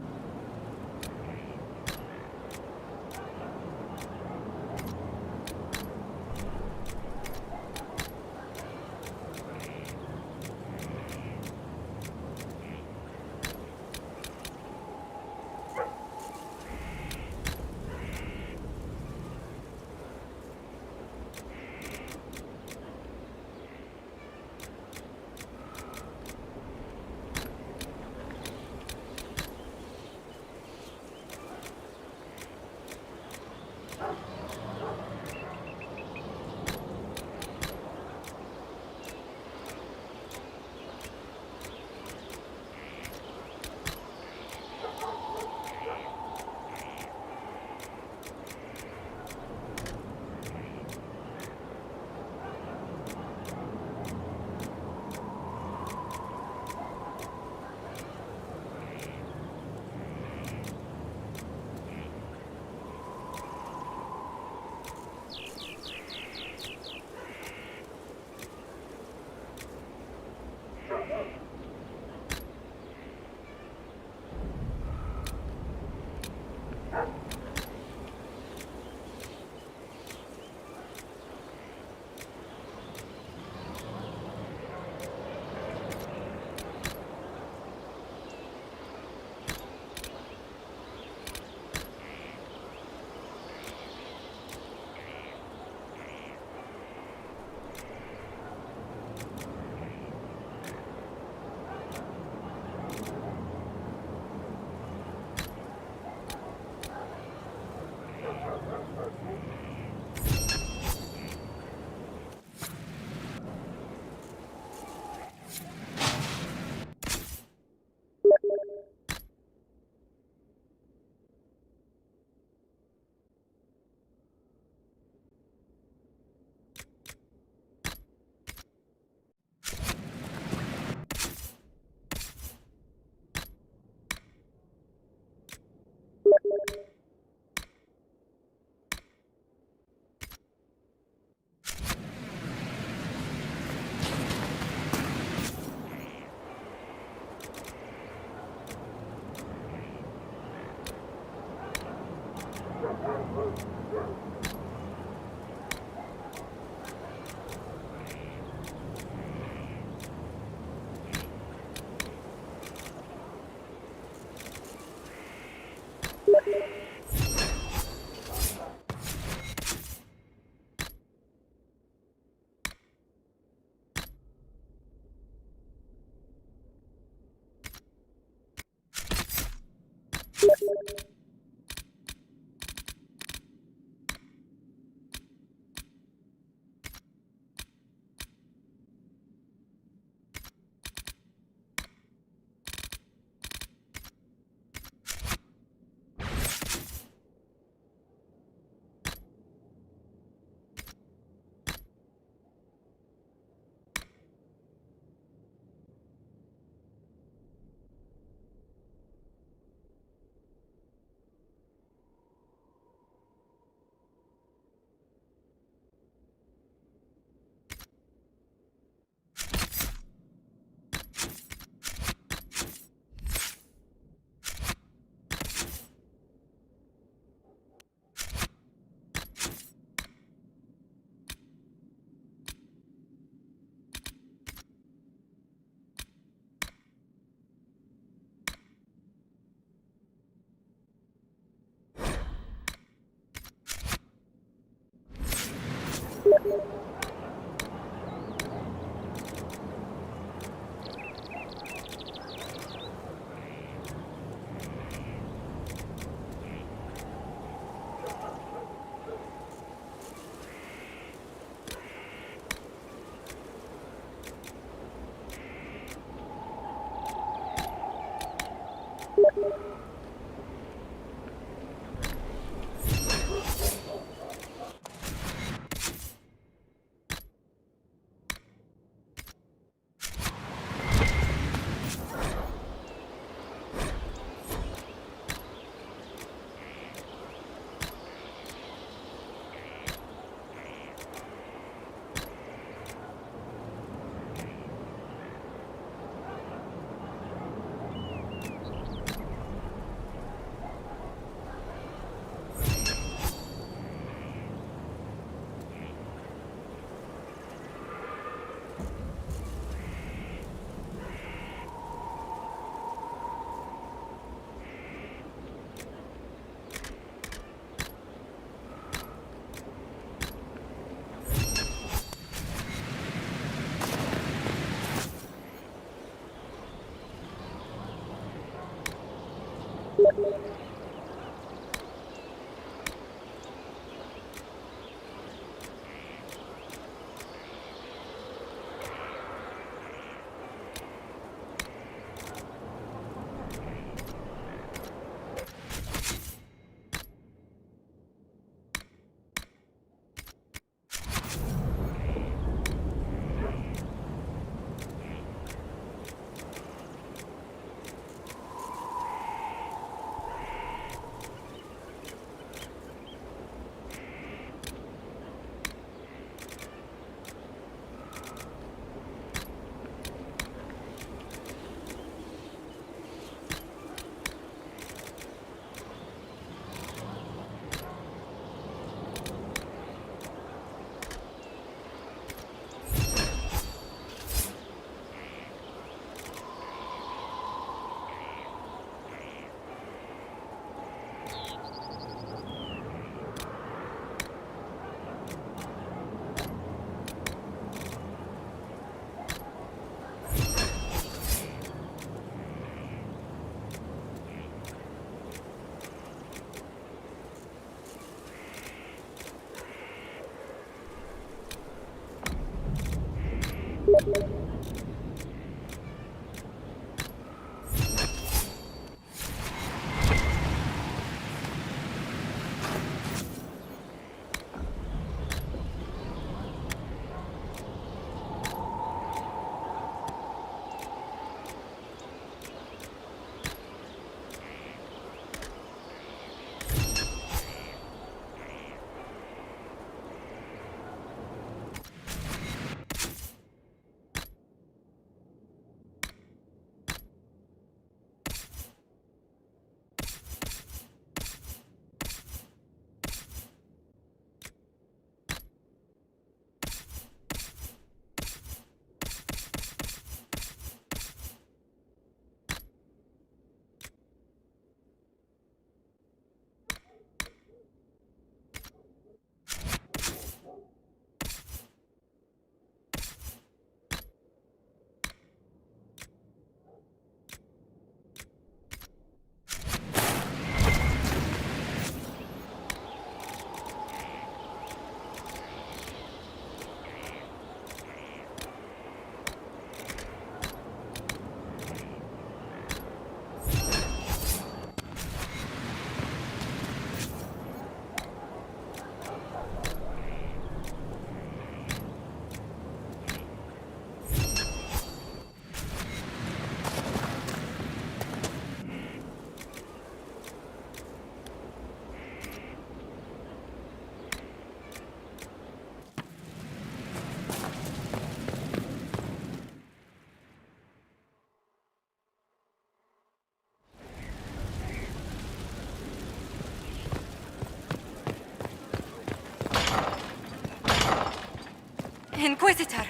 Inquisitor!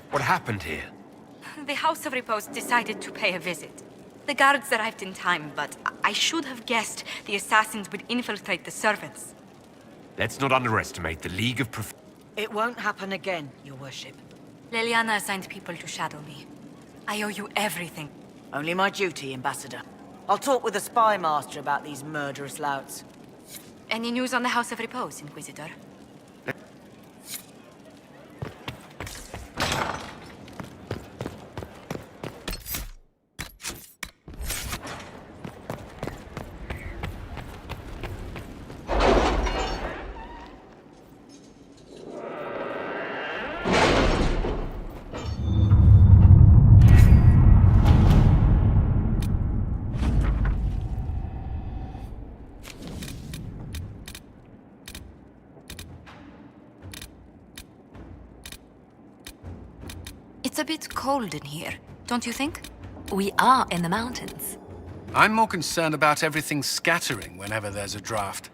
What happened here? The House of Repose decided to pay a visit. The guards arrived in time, but I should have guessed the assassins would infiltrate the servants. Let's not underestimate the League of It won't happen again, Your Worship. Leliana assigned people to shadow me. I owe you everything. Only my duty, Ambassador. I'll talk with the Spy Master about these murderous louts. Any news on the House of Repose, Inquisitor? It's a bit cold in here, don't you think? We are in the mountains. I'm more concerned about everything scattering whenever there's a draft.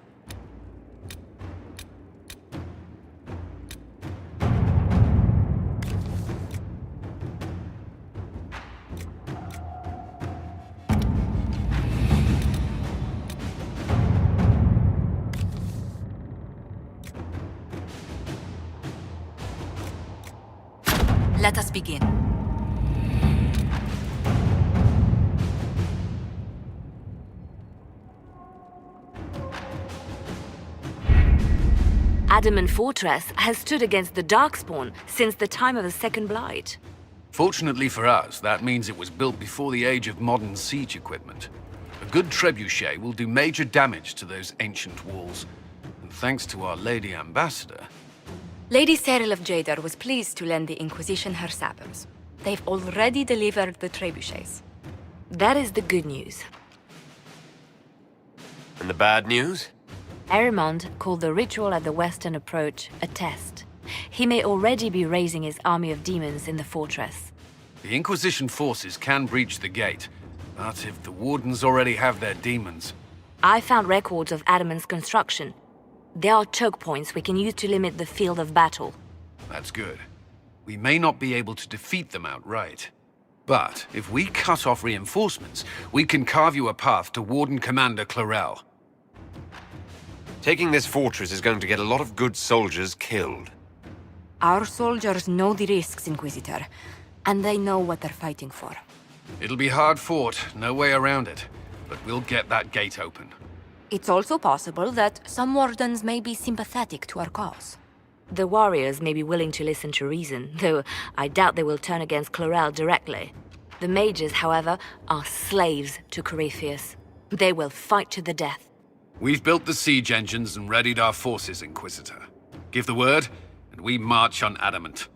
Let us begin. Adamant Fortress has stood against the Darkspawn since the time of the Second Blight. Fortunately for us, that means it was built before the age of modern siege equipment. A good trebuchet will do major damage to those ancient walls. And thanks to our Lady Ambassador... Lady Cyril of Jadar was pleased to lend the Inquisition her sabers. They've already delivered the trebuchets. That is the good news. And the bad news? Erimond called the ritual at the western approach a test. He may already be raising his army of demons in the fortress. The Inquisition forces can breach the gate, but if the Wardens already have their demons... I found records of Adamant's construction. There are choke points we can use to limit the field of battle. That's good. We may not be able to defeat them outright. But if we cut off reinforcements, we can carve you a path to Warden Commander Clarel. Taking this fortress is going to get a lot of good soldiers killed. Our soldiers know the risks, Inquisitor, and they know what they're fighting for. It'll be hard fought, no way around it, but we'll get that gate open. It's also possible that some Wardens may be sympathetic to our cause. The warriors may be willing to listen to reason, though I doubt they will turn against Chlorel directly. The mages, however, are slaves to Corypheus. They will fight to the death. We've built the siege engines and readied our forces, Inquisitor. Give the word, and we march on Adamant.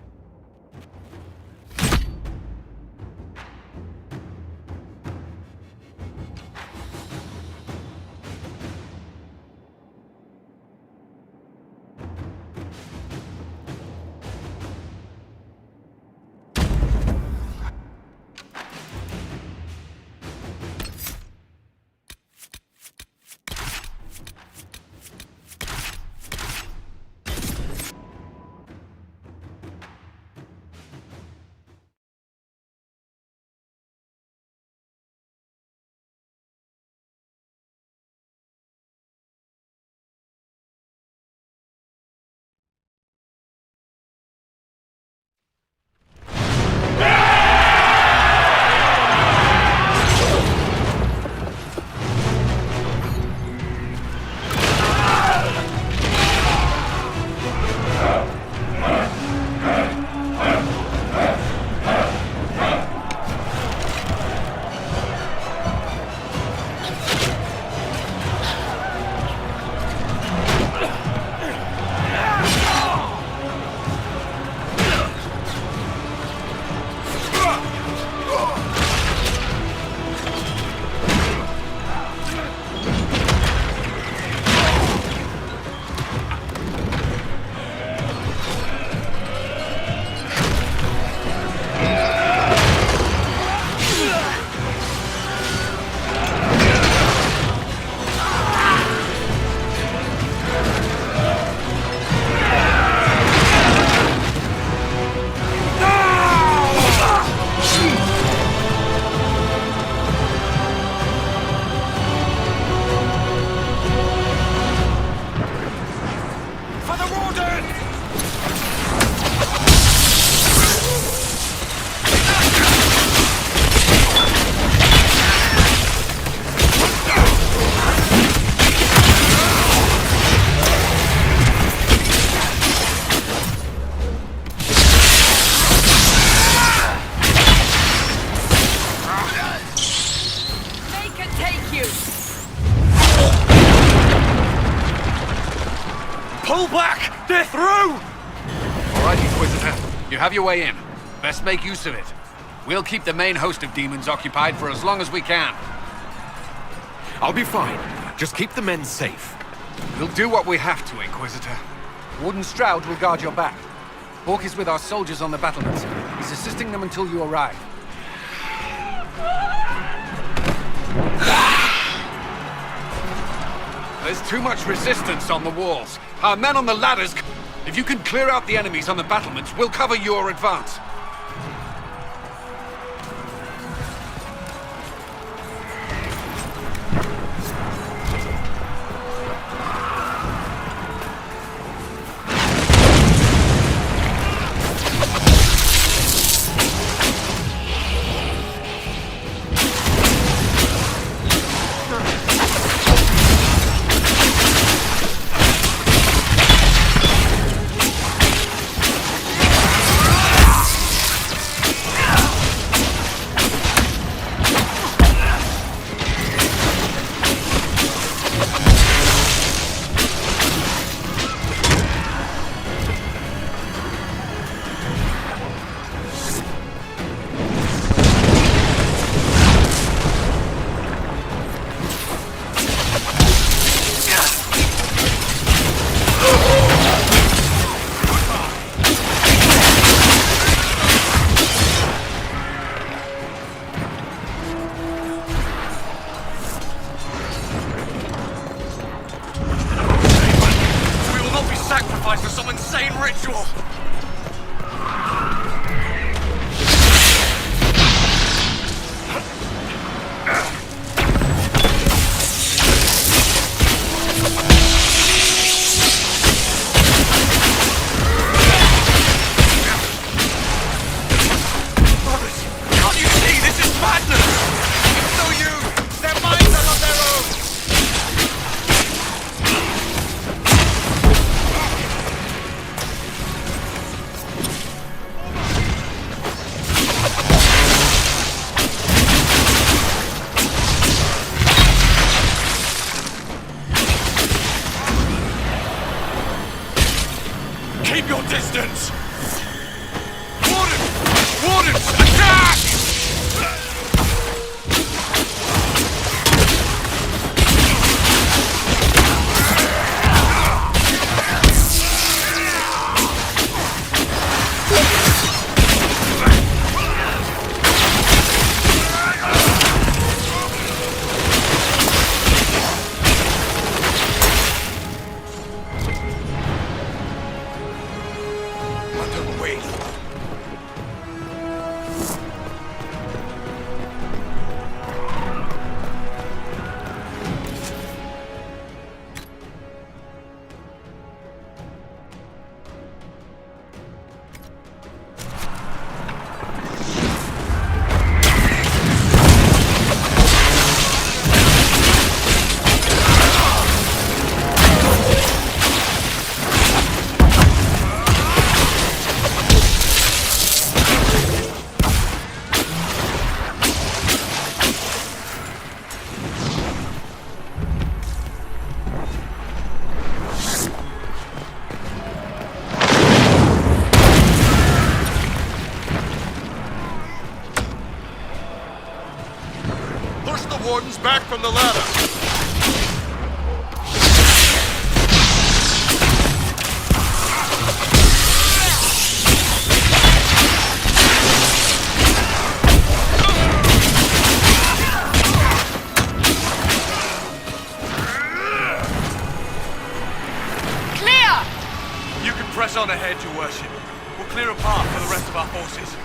Pull back! They're through! All right, Inquisitor. You have your way in. Best make use of it. We'll keep the main host of demons occupied for as long as we can. I'll be fine. Just keep the men safe. We'll do what we have to, Inquisitor. Warden Stroud will guard your back. Hawk is with our soldiers on the battlements. He's assisting them until you arrive. There's too much resistance on the walls. Our men on the ladders... If you can clear out the enemies on the battlements, we'll cover your advance. sacrifice for some insane ritual! your distance! Wardens! Wardens, attack! Wardens back from the ladder! Clear! You can press on ahead, Your Worship. We'll clear a path for the rest of our forces.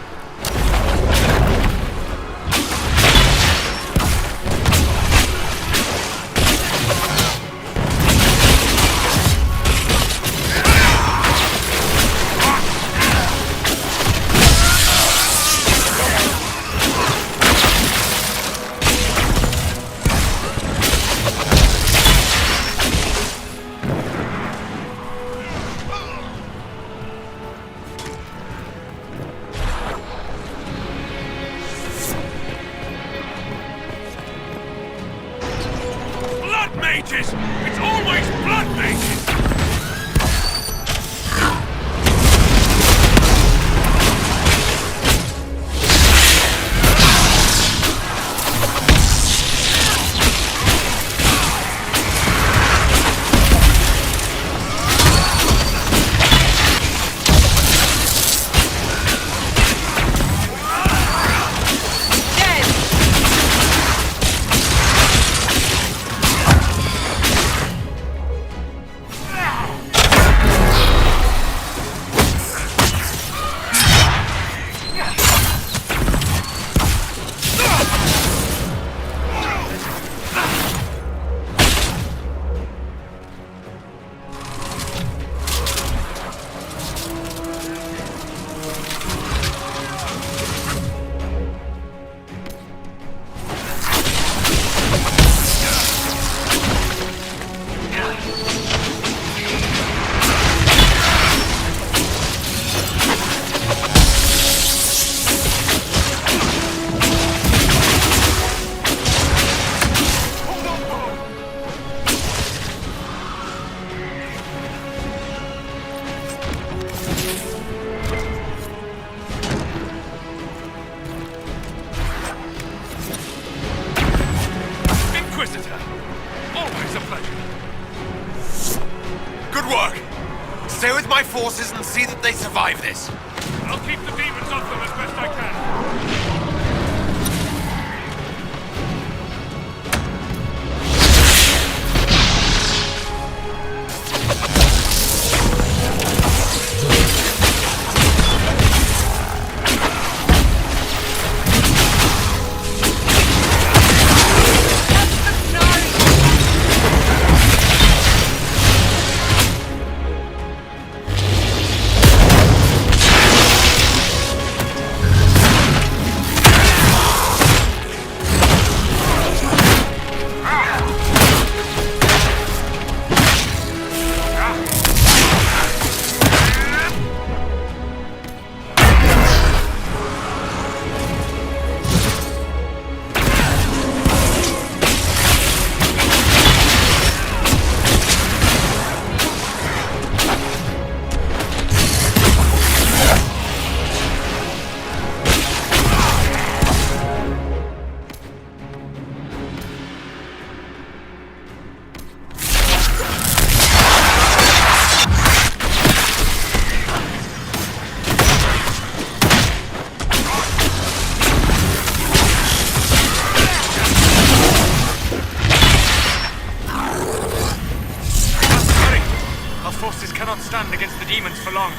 Mages! It's always blood mages! Inquisitor! Always a pleasure. Good work! Stay with my forces and see that they survive this. I'll keep the demons off them as best I can. stand against the demons for long.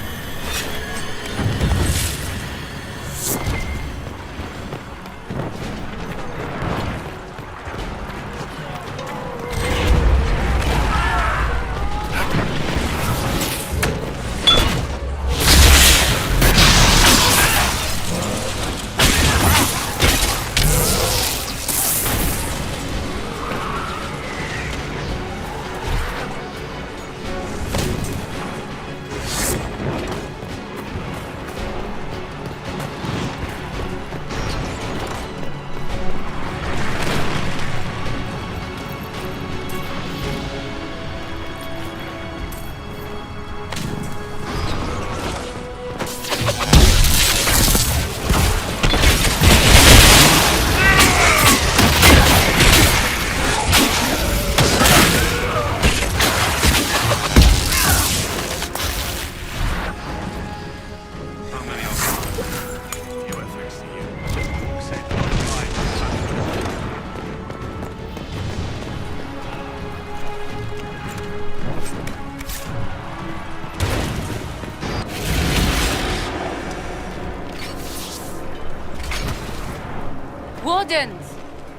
Wardens!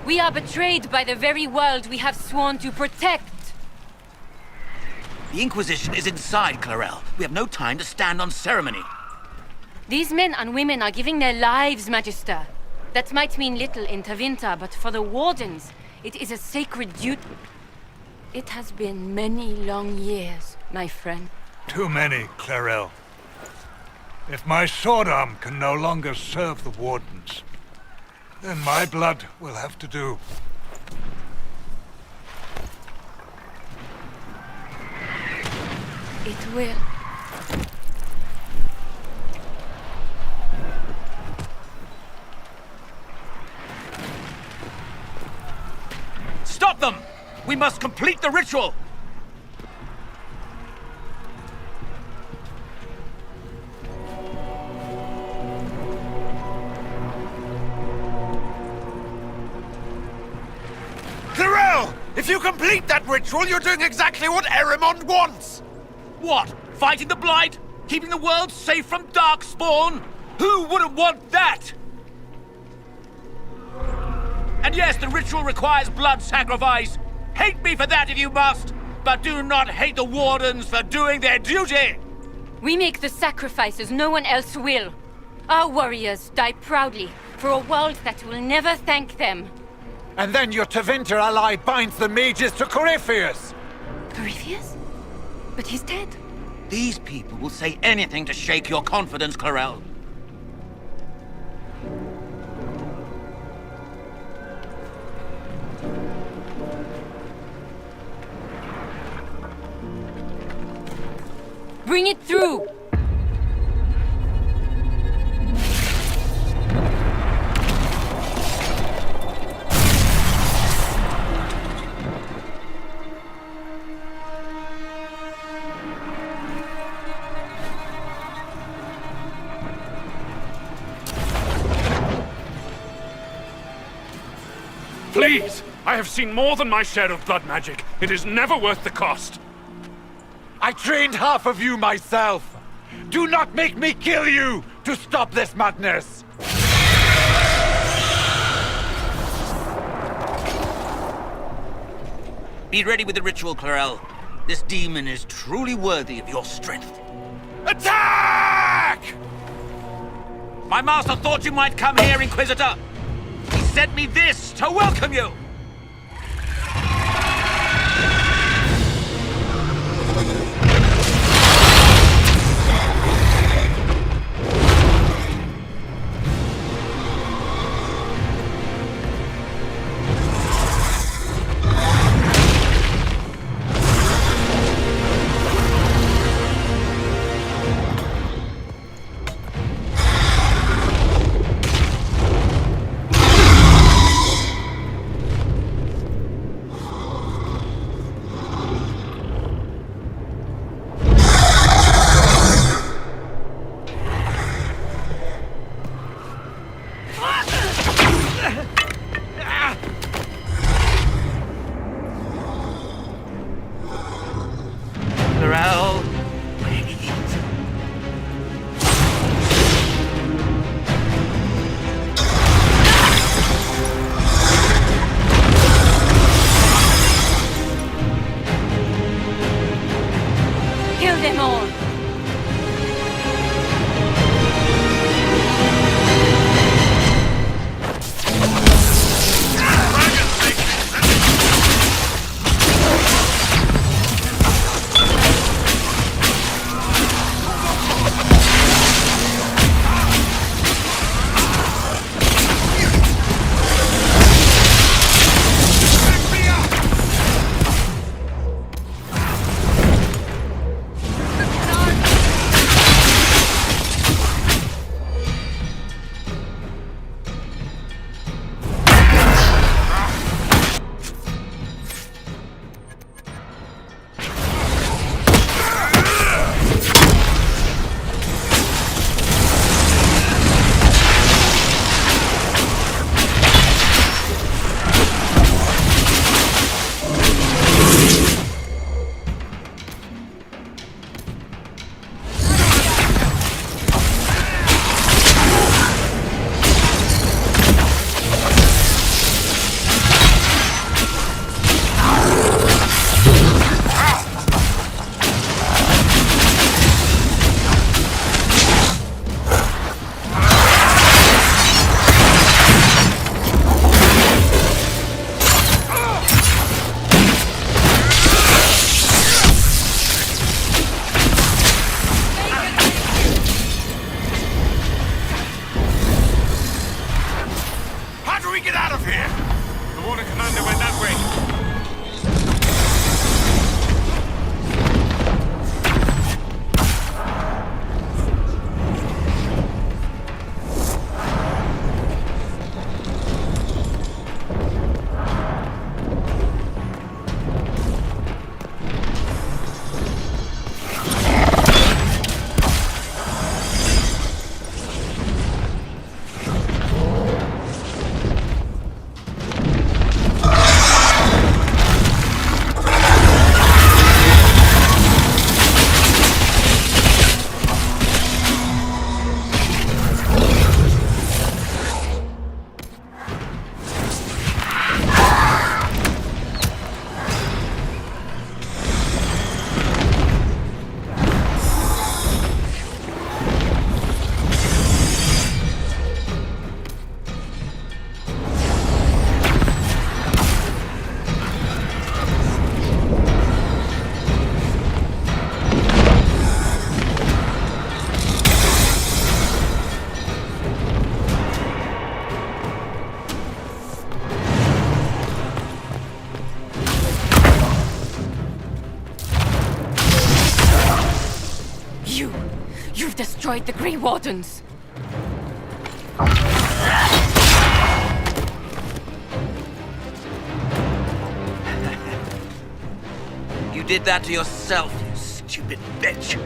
We are betrayed by the very world we have sworn to protect! The Inquisition is inside, Clarel. We have no time to stand on ceremony. These men and women are giving their lives, Magister. That might mean little in Tevinter, but for the Wardens, it is a sacred duty. It has been many long years, my friend. Too many, Clarel. If my sword arm can no longer serve the Wardens, then my blood will have to do. It will. Stop them! We must complete the ritual! Clarel! If you complete that ritual, you're doing exactly what Erimond wants! What? Fighting the Blight? Keeping the world safe from Darkspawn? Who wouldn't want that? And yes, the ritual requires blood sacrifice. Hate me for that if you must, but do not hate the Wardens for doing their duty! We make the sacrifices no one else will. Our warriors die proudly for a world that will never thank them. And then your Tevinter ally binds the mages to Corypheus! Corypheus? But he's dead. These people will say anything to shake your confidence, Clarel. Bring it through! Please! I have seen more than my share of blood magic. It is never worth the cost. I trained half of you myself! Do not make me kill you to stop this madness! Be ready with the ritual, Clarel. This demon is truly worthy of your strength. Attack! My master thought you might come here, Inquisitor. He sent me this to welcome you. Kill them all! You've destroyed the Grey Wardens! You did that to yourself, you stupid bitch!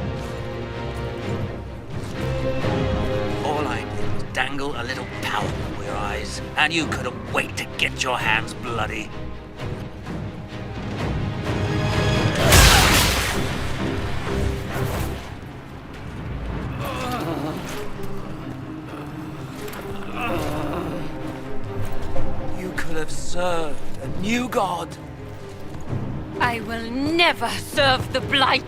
All I did was dangle a little power before your eyes, and you couldn't wait to get your hands bloody. Have served a new god. I will never serve the Blight!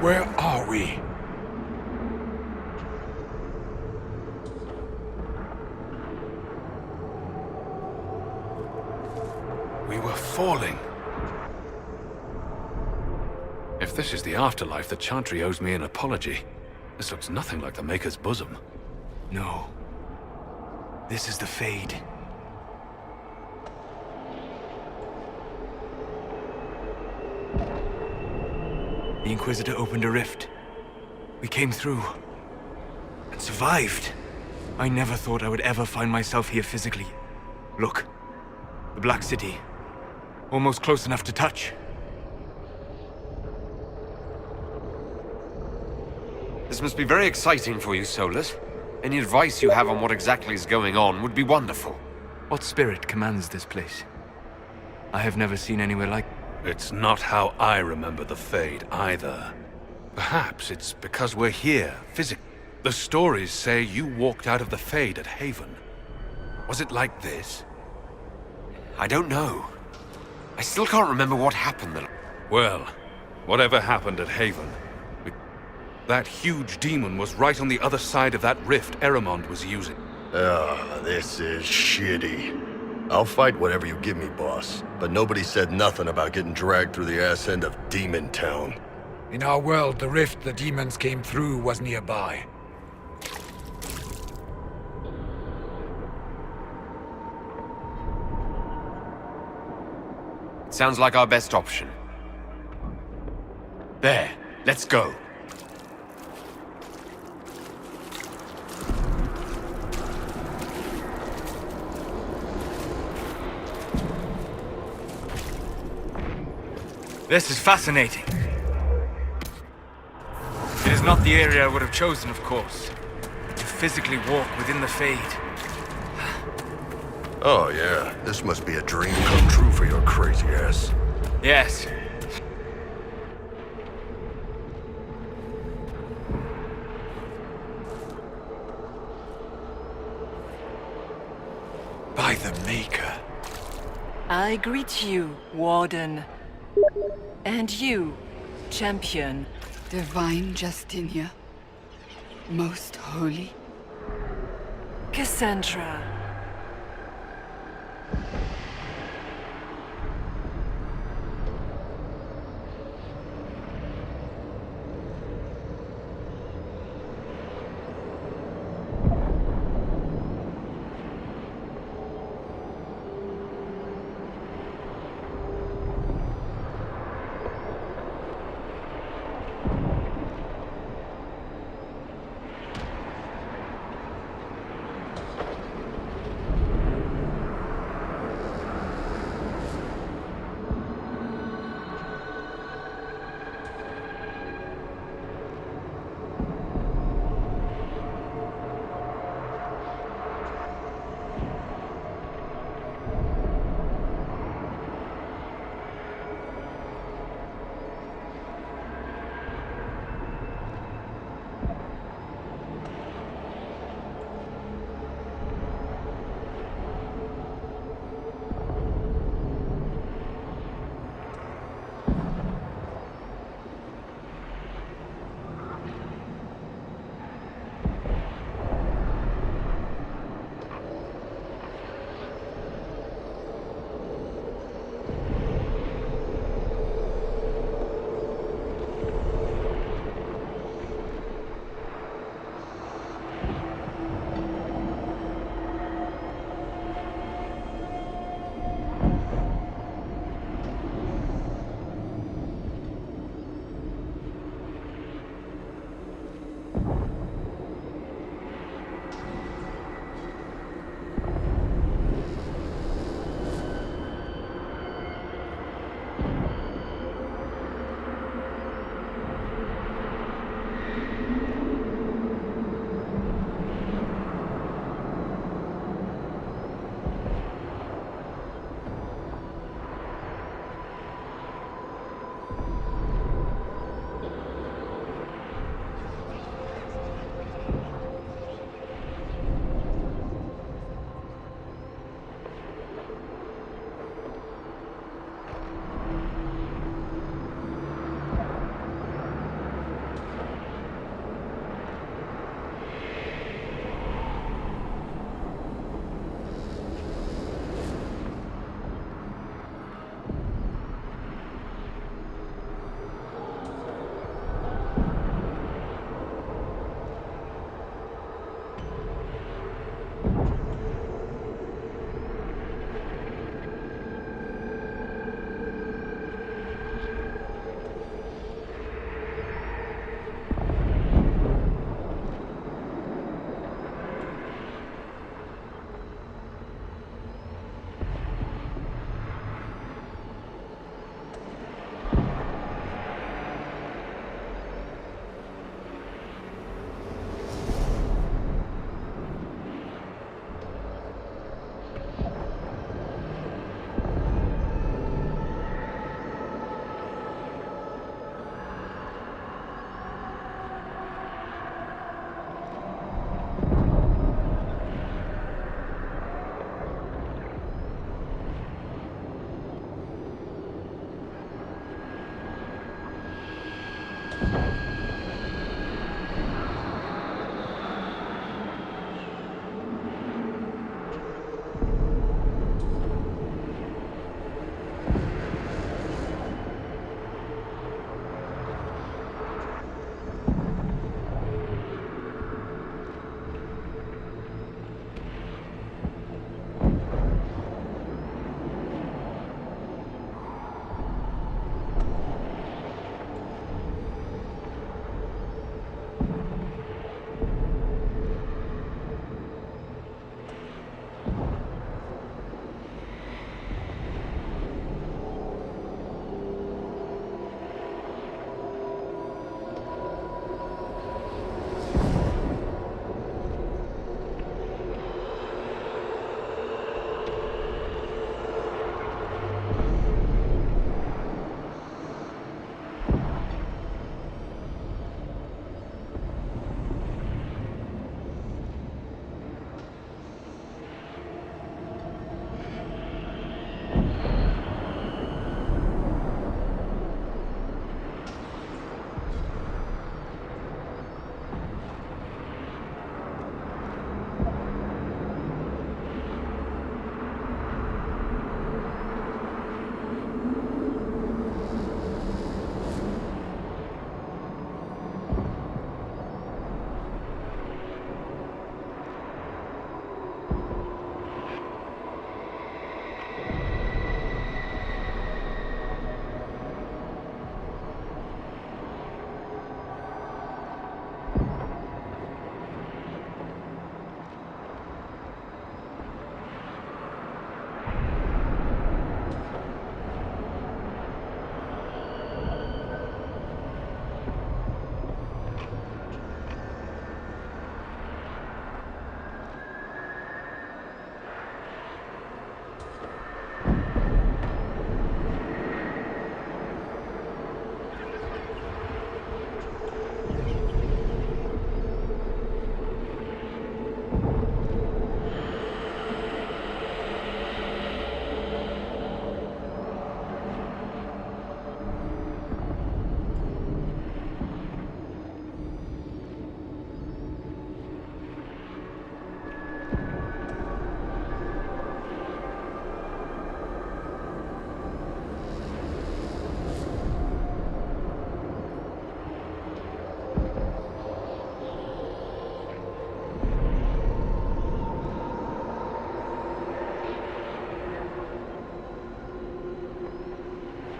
Where are we? We were falling. If this is the afterlife, the Chantry owes me an apology. This looks nothing like the Maker's bosom. No. This is the Fade. The Inquisitor opened a rift. We came through. And survived. I never thought I would ever find myself here physically. Look. The Black City. Almost close enough to touch. This must be very exciting for you, Solus. Any advice you have on what exactly is going on would be wonderful. What spirit commands this place? I have never seen anywhere like... It's not how I remember the Fade, either. Perhaps it's because we're here, physically. The stories say you walked out of the Fade at Haven. Was it like this? I don't know. I still can't remember what happened. Well, whatever happened at Haven, that huge demon was right on the other side of that rift Eramond was using. This is shitty. I'll fight whatever you give me, boss. But nobody said nothing about getting dragged through the ass end of Demon Town. In our world, the rift the demons came through was nearby. Sounds like our best option. There, let's go. This is fascinating. It is not the area I would have chosen, of course. To physically walk within the Fade. Oh yeah, this must be a dream come true for your crazy ass. Yes. By the Maker. I greet you, Warden. And you, Champion. Divine Justinia. Most holy. Cassandra.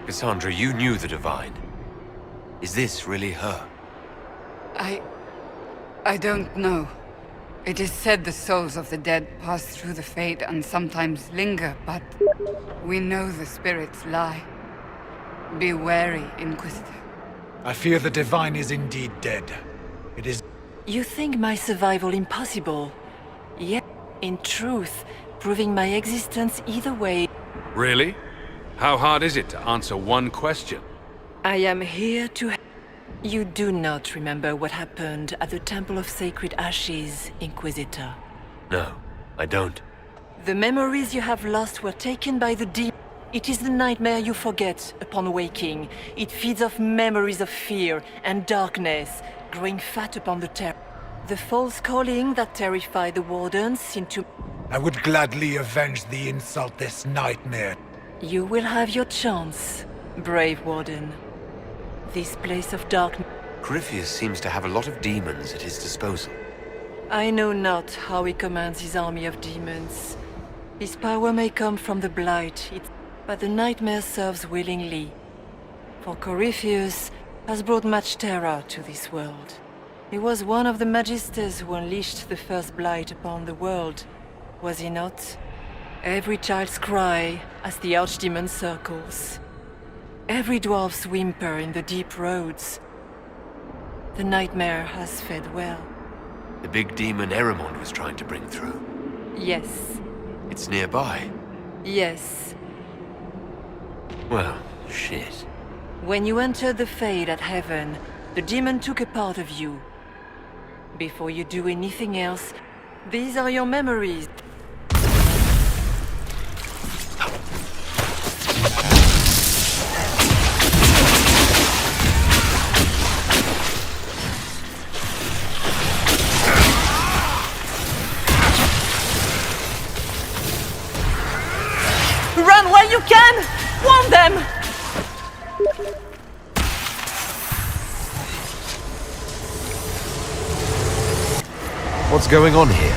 Cassandra, you knew the Divine. Is this really her? I don't know. It is said the souls of the dead pass through the Fade and sometimes linger, but we know the spirits lie. Be wary, Inquisitor. I fear the Divine is indeed dead. It is... You think my survival impossible? Yet, in truth, proving my existence either way. Really? How hard is it to answer one question? I am here to... You do not remember what happened at the Temple of Sacred Ashes, Inquisitor. No, I don't. The memories you have lost were taken by the demon. It is the nightmare you forget upon waking. It feeds off memories of fear and darkness, growing fat upon the terror. The false calling that terrified the Wardens into... I would gladly avenge the insult this nightmare. You will have your chance, brave Warden. This place of darkness... Corypheus seems to have a lot of demons at his disposal. I know not how he commands his army of demons. His power may come from the Blight, but the nightmare serves willingly. For Corypheus has brought much terror to this world. He was one of the Magisters who unleashed the first Blight upon the world, was he not? Every child's cry as the Archdemon circles. Every dwarf's whimper in the deep roads. The nightmare has fed well. The big demon Eramond was trying to bring through. Yes. It's nearby. Yes. Well, shit. When you entered the Fade at Heaven, the demon took a part of you. Before you do anything else, these are your memories. Run while you can! Warn them! What's going on here?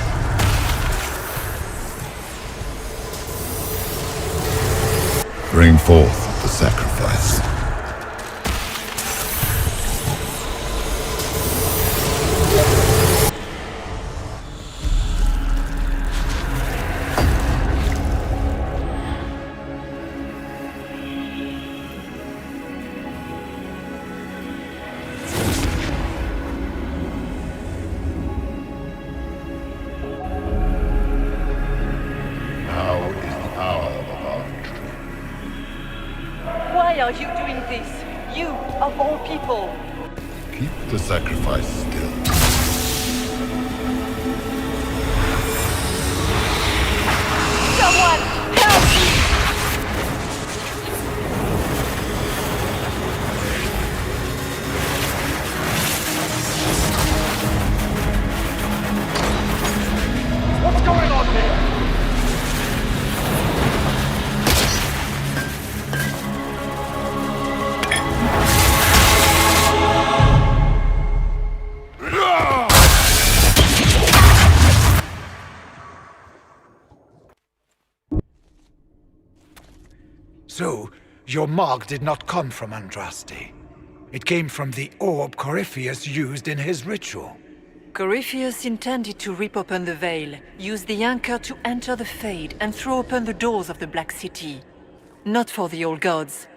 Bring forth the sacrifice. Why are you doing this? You, of all people. Keep the sacrifice still. Someone, help! What's going on here? So, your mark did not come from Andraste. It came from the orb Corypheus used in his ritual. Corypheus intended to rip open the veil, use the anchor to enter the Fade, and throw open the doors of the Black City. Not for the old gods,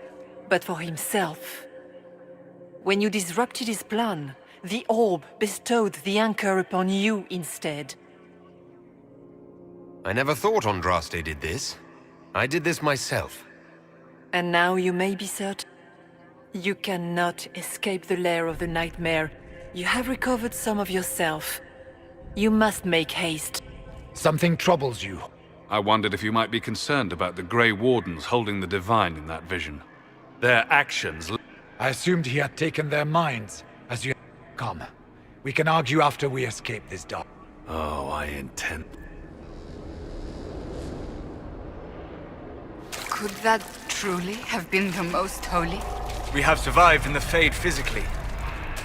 but for himself. When you disrupted his plan, the orb bestowed the anchor upon you instead. I never thought Andraste did this. I did this myself. And now you may be certain. You cannot escape the lair of the nightmare. You have recovered some of yourself. You must make haste. Something troubles you. I wondered if you might be concerned about the Grey Wardens holding the Divine in that vision. Their actions... I assumed he had taken their minds, as you... Come. We can argue after we escape this dark. Oh, I intend... Could that truly have been the most holy? We have survived in the Fade physically.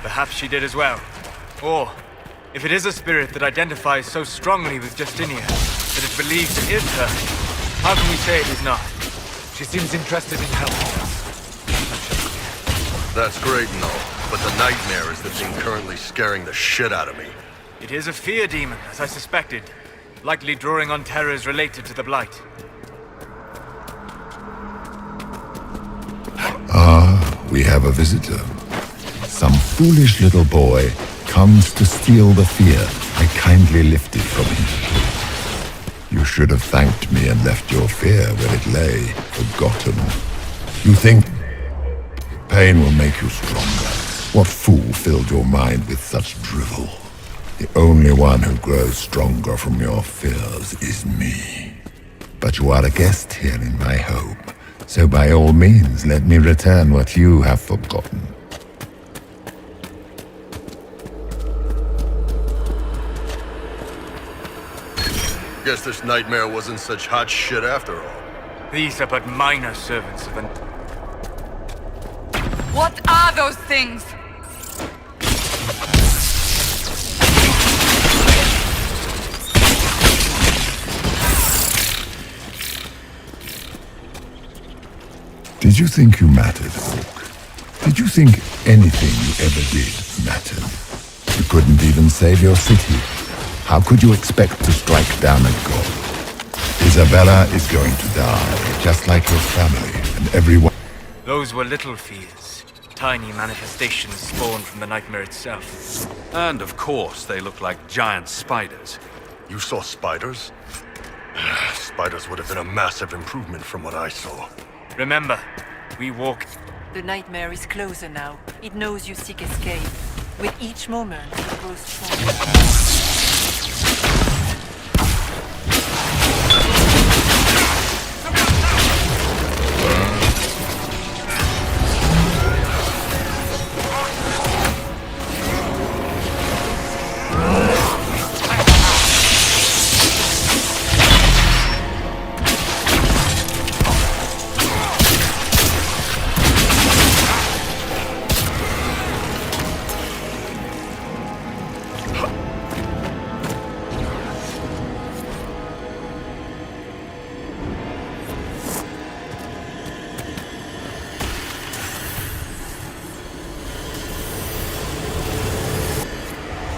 Perhaps she did as well. Or, if it is a spirit that identifies so strongly with Justinia that it believes it is her, how can we say it is not? She seems interested in helping us. That's great and all, but the nightmare is the thing currently scaring the shit out of me. It is a fear demon, as I suspected. Likely drawing on terrors related to the Blight. We have a visitor. Some foolish little boy comes to steal the fear I kindly lifted from him. You should have thanked me and left your fear where it lay, forgotten. You think pain will make you stronger? What fool filled your mind with such drivel? The only one who grows stronger from your fears is me. But you are a guest here in my home, so by all means let me return what you have forgotten. Guess this nightmare wasn't such hot shit after all. These are but minor servants of an... What are those things? Did you think you mattered, Hawk? Did you think anything you ever did mattered? You couldn't even save your city. How could you expect to strike down a god? Isabella is going to die, just like your family and everyone. Those were little fears. Tiny manifestations spawned from the nightmare itself. And of course, they look like giant spiders. You saw spiders? Spiders would have been a massive improvement from what I saw. Remember, we walked... The nightmare is closer now. It knows you seek escape. With each moment, it grows stronger.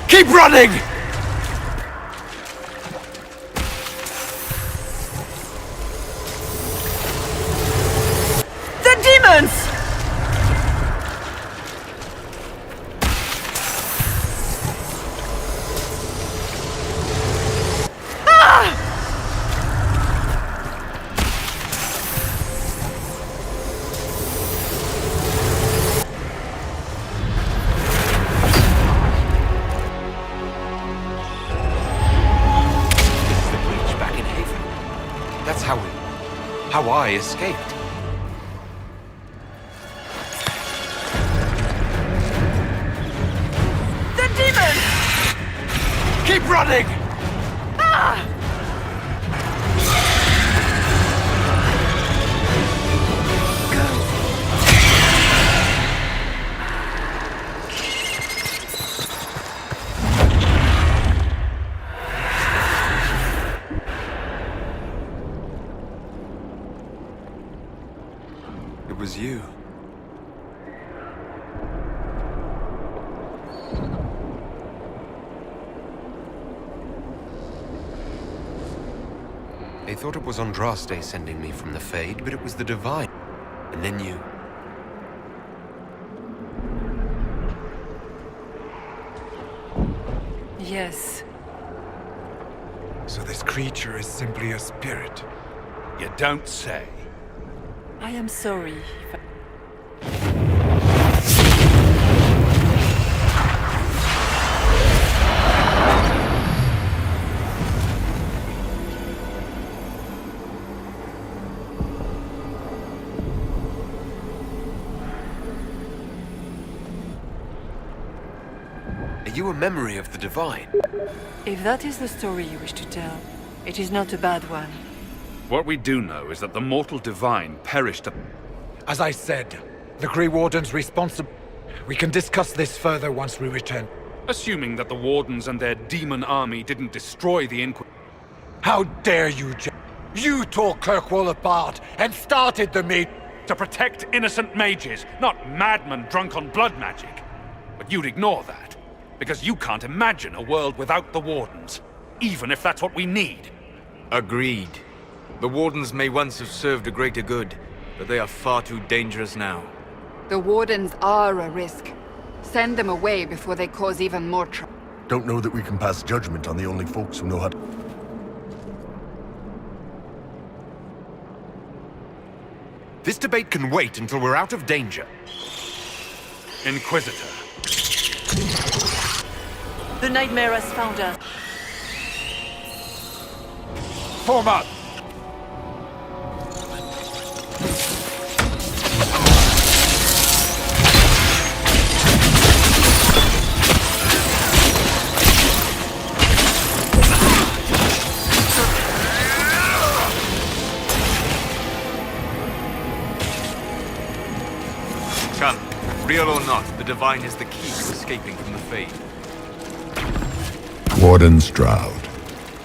Keep running! The demons! That's how I escaped. The demons! Keep running! It was you. They thought it was Andraste sending me from the Fade, but it was the Divine. And then you. Yes. So this creature is simply a spirit? You don't say. I am sorry. Are you a memory of the Divine? If that is the story you wish to tell, it is not a bad one. What we do know is that the mortal Divine perished. As I said, the Grey Warden's responsible. We can discuss this further once we return. Assuming that the Wardens and their demon army didn't destroy the Inquisition. How dare you, You tore Kirkwall apart and started the meet. to protect innocent mages, not madmen drunk on blood magic. But you'd ignore that, because you can't imagine a world without the Wardens, even if that's what we need. Agreed. The Wardens may once have served a greater good, but they are far too dangerous now. The Wardens are a risk. Send them away before they cause even more trouble. Don't know that we can pass judgment on the only folks who know how to... This debate can wait until we're out of danger. Inquisitor. The Nightmare has found us. Form up! Come, real or not, the Divine is the key to escaping from the Fade. Warden Stroud,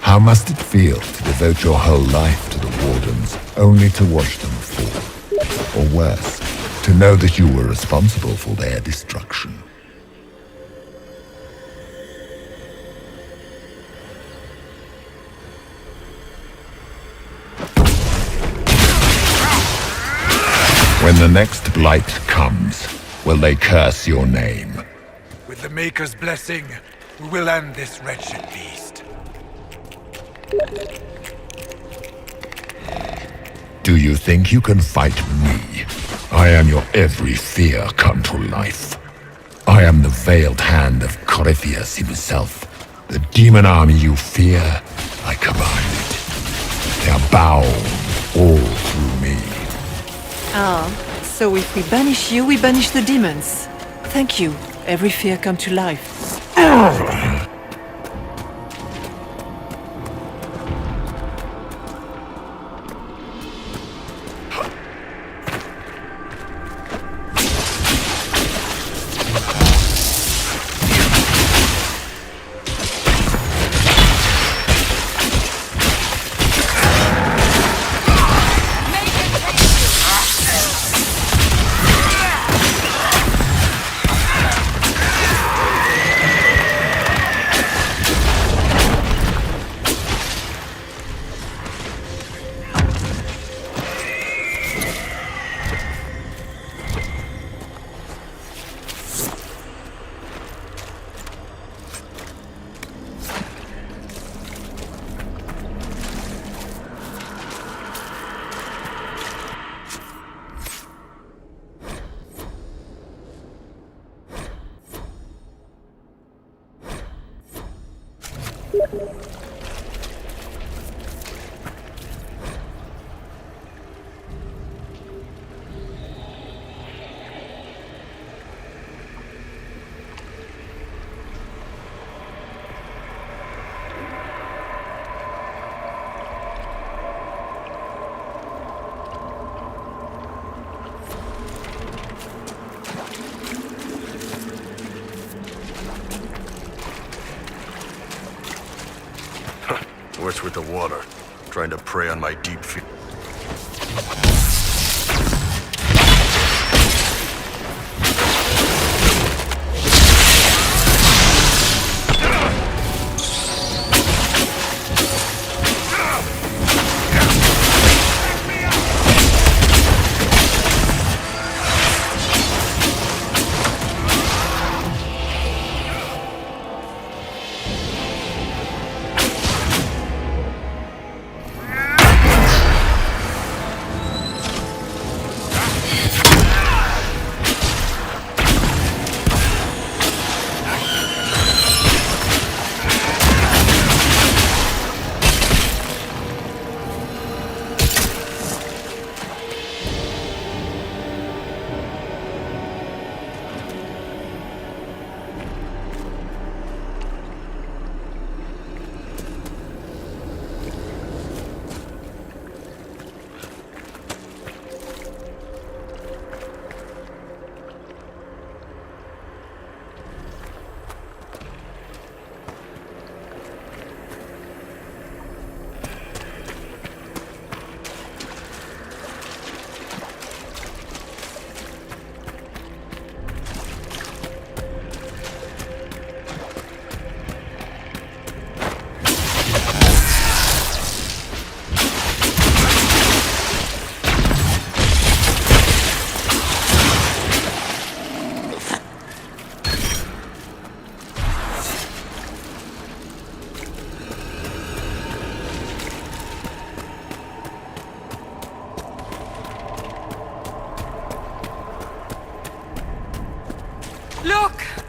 how must it feel to devote your whole life to the Wardens, only to watch them fall? Or worse, to know that you were responsible for their destruction? When the next blight comes, will they curse your name? With the Maker's blessing, we will end this wretched beast. Do you think you can fight me? I am your every fear come to life. I am the veiled hand of Corypheus himself. The demon army you fear, I command it. They are bound all through me. Ah, so if we banish you, we banish the demons. Thank you. Every fear come to life. Worse with the water, trying to prey on my deep feet. Look!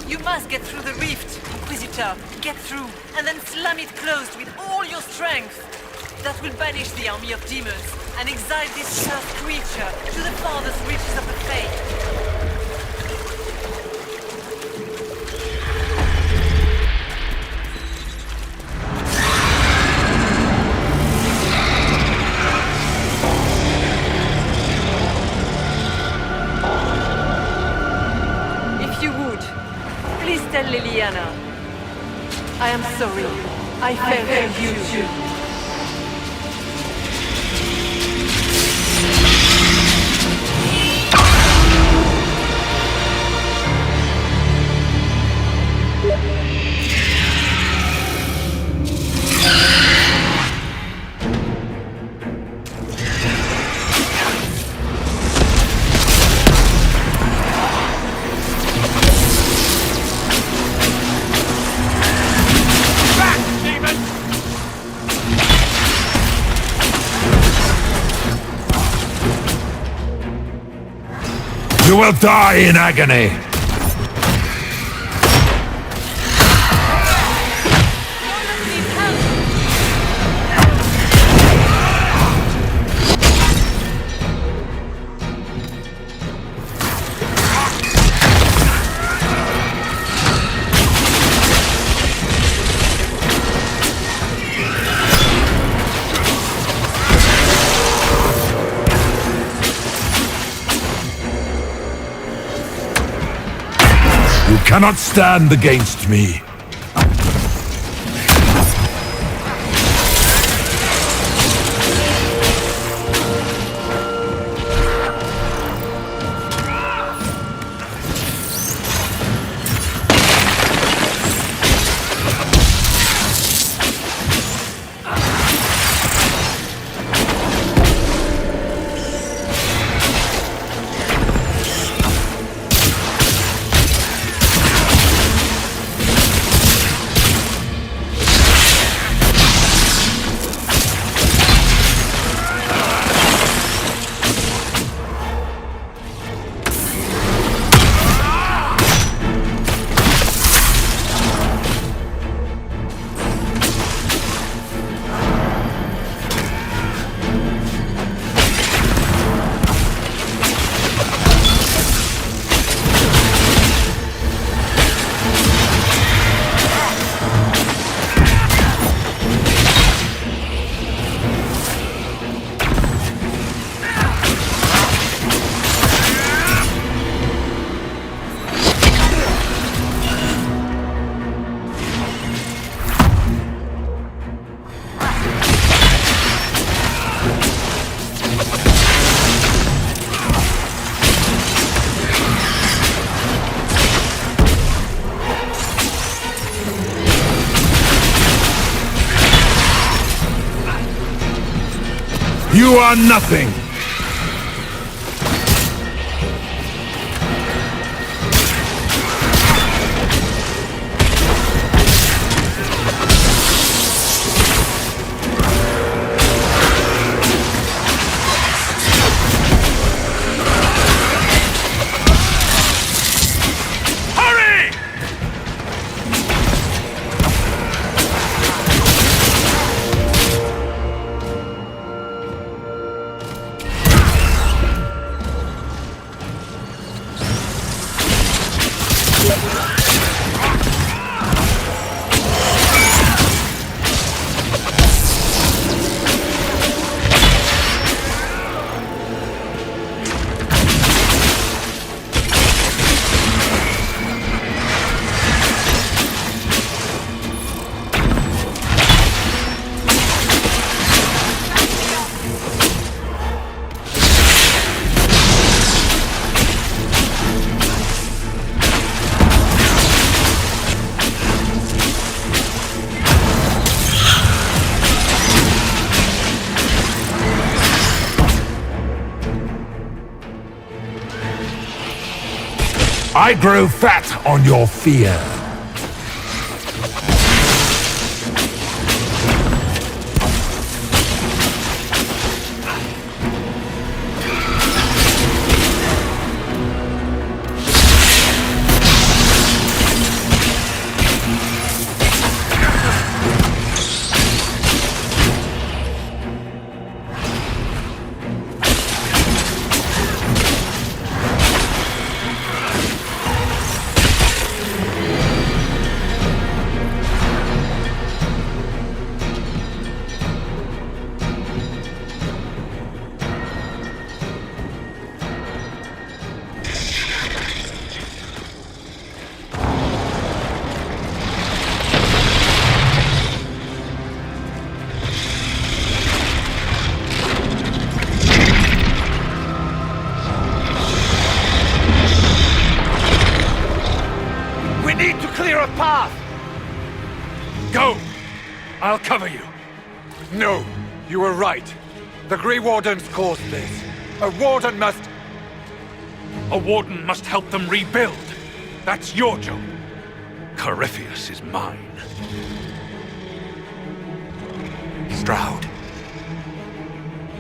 You must get through the rift, Inquisitor. Get through, and then slam it closed with all your strength. That will banish the army of demons and exile this cursed creature to the farthest reaches of the Fate. Please tell Liliana. I am sorry. I failed you too. You will die in agony! You cannot stand against me. You are nothing! I grow fat on your fear. Go! I'll cover you. No, you were right. The Grey Wardens caused this. A Warden must... A Warden must help them rebuild. That's your job. Corypheus is mine. Stroud.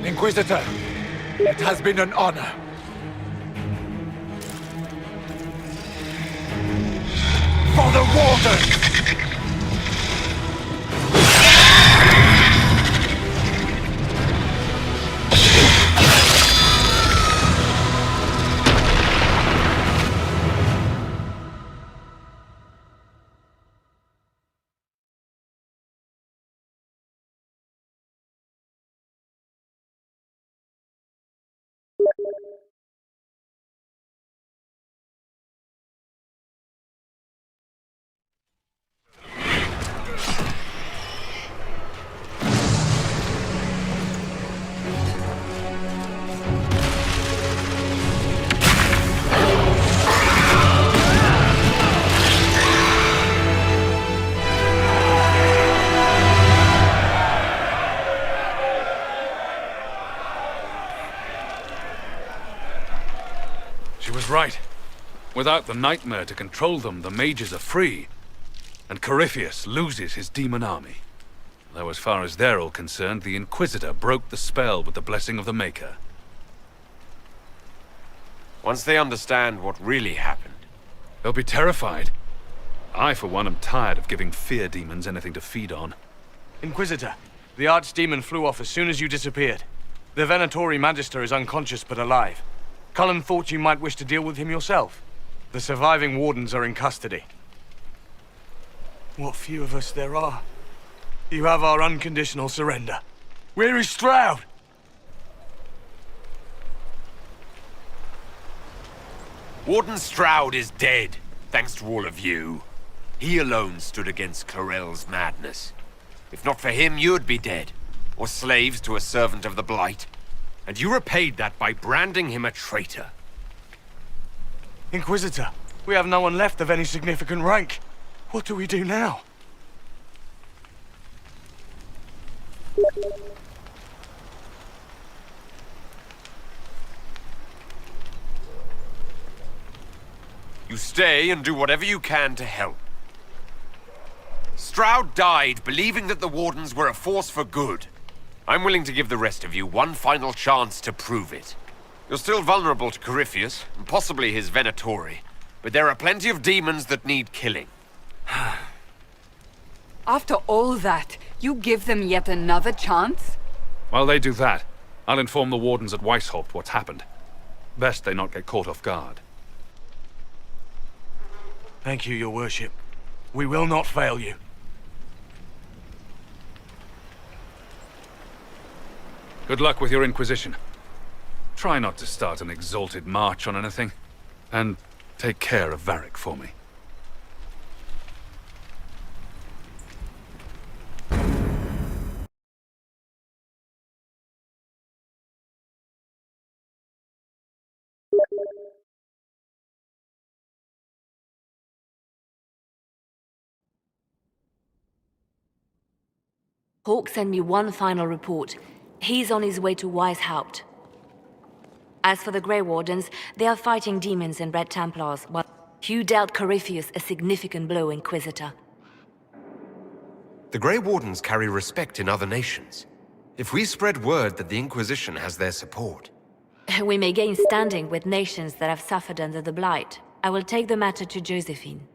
Inquisitor, it has been an honor. For the Warden! She was right. Without the Nightmare to control them, the mages are free. And Corypheus loses his demon army. Though as far as they're all concerned, the Inquisitor broke the spell with the blessing of the Maker. Once they understand what really happened, they'll be terrified. I, for one, am tired of giving fear demons anything to feed on. Inquisitor, the Archdemon flew off as soon as you disappeared. The Venatori Magister is unconscious but alive. Cullen thought you might wish to deal with him yourself. The surviving Wardens are in custody. What few of us there are. You have our unconditional surrender. Where is Stroud? Warden Stroud is dead, thanks to all of you. He alone stood against Clarel's madness. If not for him, you'd be dead, or slaves to a servant of the Blight. And you repaid that by branding him a traitor. Inquisitor, we have no one left of any significant rank. What do we do now? You stay and do whatever you can to help. Stroud died believing that the Wardens were a force for good. I'm willing to give the rest of you one final chance to prove it. You're still vulnerable to Corypheus, and possibly his Venatori, but there are plenty of demons that need killing. After all that, you give them yet another chance? While they do that, I'll inform the Wardens at Weishaupt what's happened. Best they not get caught off guard. Thank you, your worship. We will not fail you. Good luck with your Inquisition. Try not to start an exalted march on anything. And take care of Varric for me. Hawke sent me one final report. He's on his way to Weishaupt. As for the Grey Wardens, they are fighting demons and Red Templars, while Hugh dealt Corypheus a significant blow, Inquisitor. The Grey Wardens carry respect in other nations. If we spread word that the Inquisition has their support... We may gain standing with nations that have suffered under the Blight. I will take the matter to Josephine.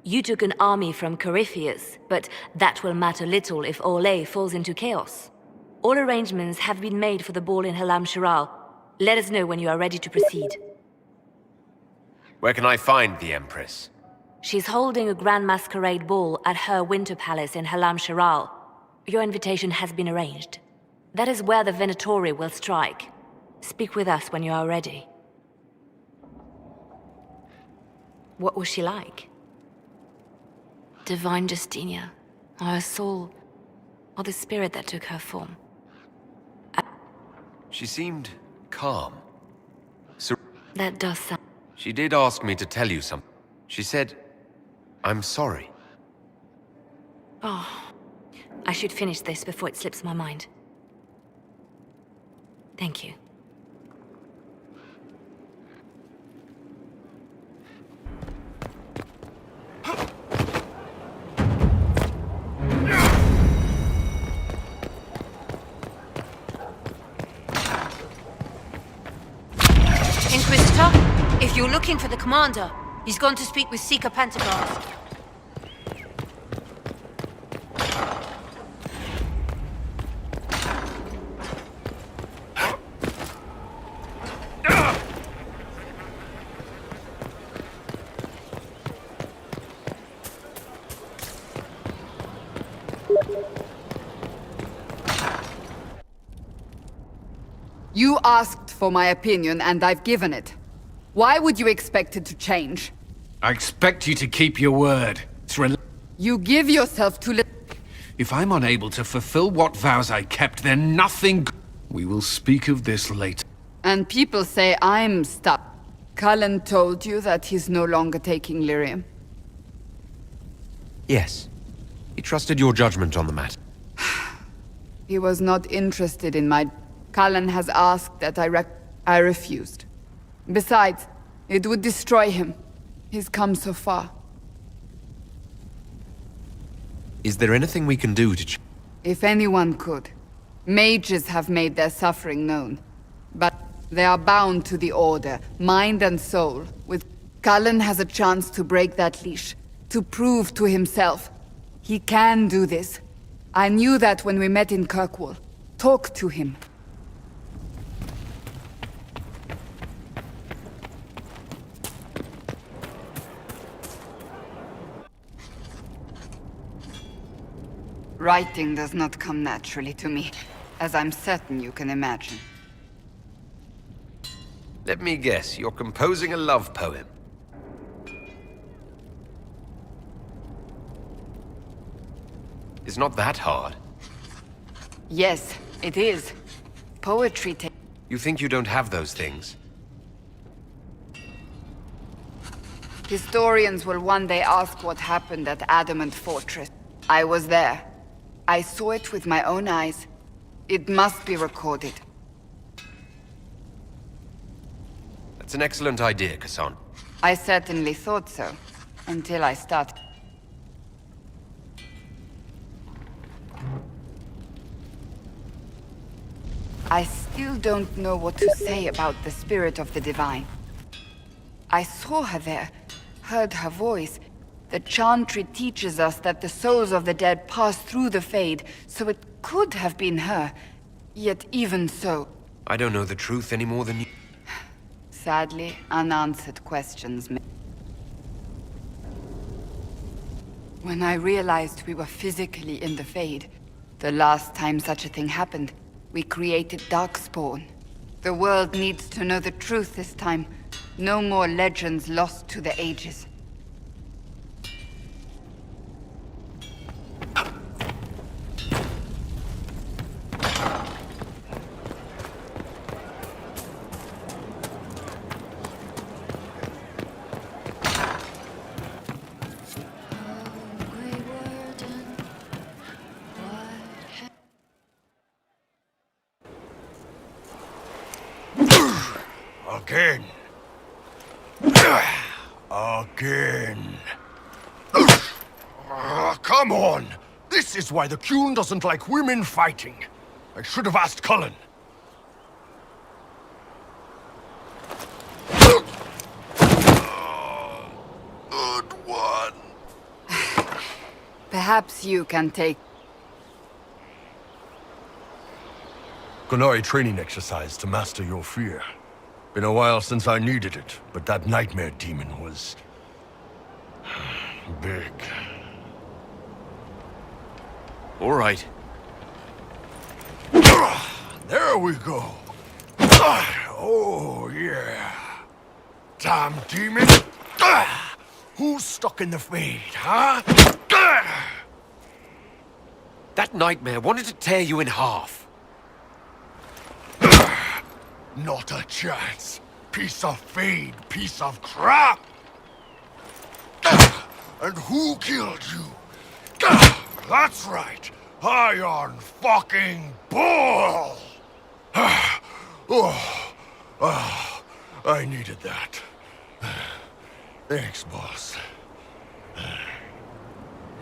You took an army from Corypheus, but that will matter little if Orlais falls into chaos. All arrangements have been made for the ball in Halam Shiral. Let us know when you are ready to proceed. Where can I find the Empress? She's holding a grand masquerade ball at her winter palace in Halam Shiral. Your invitation has been arranged. That is where the Venatori will strike. Speak with us when you are ready. What was she like? Divine Justinia, or her soul, or the spirit that took her form. She seemed calm. That does sound... She did ask me to tell you something. She said, I'm sorry. Oh, I should finish this before it slips my mind. Thank you. Inquisitor, if you're looking for the commander, he's gone to speak with Seeker Pentagon. You asked for my opinion, and I've given it. Why would you expect it to change? I expect you to keep your word. You give yourself to If I'm unable to fulfill what vows I kept, then nothing... We will speak of this later. And people say I'm stuck. Cullen told you that he's no longer taking lyrium. Yes. He trusted your judgment on the matter. He was not interested in my... Cullen has asked that I refused. Besides, it would destroy him. He's come so far. Is there anything we can do to... If anyone could. Mages have made their suffering known. But they are bound to the Order, mind and soul. With Cullen has a chance to break that leash. To prove to himself. He can do this. I knew that when we met in Kirkwall. Talk to him. Writing does not come naturally to me, as I'm certain you can imagine. Let me guess, you're composing a love poem. It's not that hard. Yes, it is. Poetry You think you don't have those things? Historians will one day ask what happened at Adamant Fortress. I was there. I saw it with my own eyes. It must be recorded. That's an excellent idea, Cassandra. I certainly thought so, until I started. I still don't know what to say about the spirit of the Divine. I saw her there, heard her voice. The Chantry teaches us that the souls of the dead pass through the Fade, so it could have been her. Yet even so... I don't know the truth any more than you. Sadly, unanswered questions. When I realized we were physically in the Fade, the last time such a thing happened, we created Darkspawn. The world needs to know the truth this time. No more legends lost to the ages. Again. Again. Come on! This is why the Qun doesn't like women fighting. I should have asked Cullen. Good one. Perhaps you can take... Qunari training exercise to master your fear. Been a while since I needed it, but that nightmare demon was... big. All right. There we go. Oh, yeah. Damn demon. Who's stuck in the Fade, huh? That nightmare wanted to tear you in half. Not a chance. Piece of Fade, piece of crap. And who killed you? That's right. Iron fucking Bull! I needed that. Thanks, boss.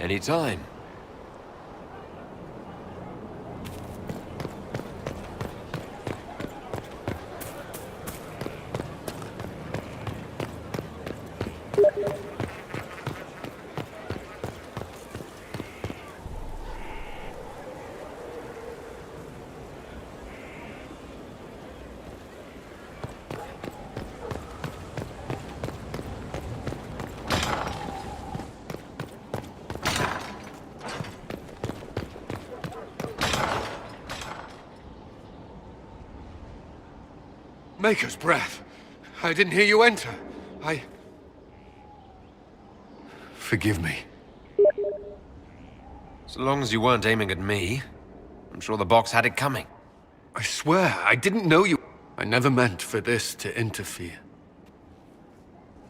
Anytime. Maker's breath. I didn't hear you enter. Forgive me. So long as you weren't aiming at me, I'm sure the box had it coming. I swear, I didn't know you. I never meant for this to interfere.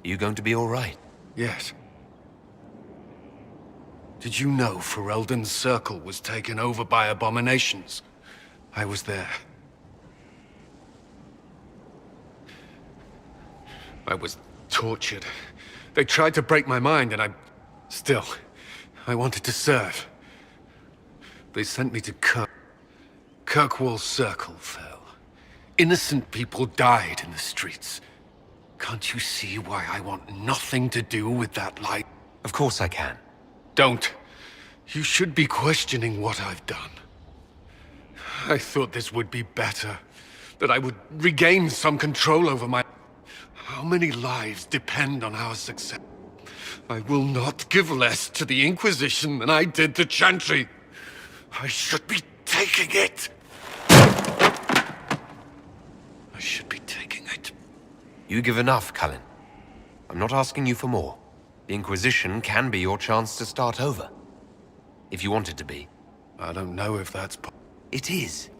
You going to be all right? Yes. Did you know Ferelden's circle was taken over by abominations? I was there. I was tortured. They tried to break my mind, and I wanted to serve. They sent me to Kirkwall's circle fell. Innocent people died in the streets. Can't you see why I want nothing to do with that light? Of course I can. Don't. You should be questioning what I've done. I thought this would be better. That I would regain some control over my... How many lives depend on our success? I will not give less to the Inquisition than I did to Chantry. I should be taking it. I should be taking it. You give enough, Cullen. I'm not asking you for more. The Inquisition can be your chance to start over. If you want it to be. I don't know if that's... It is.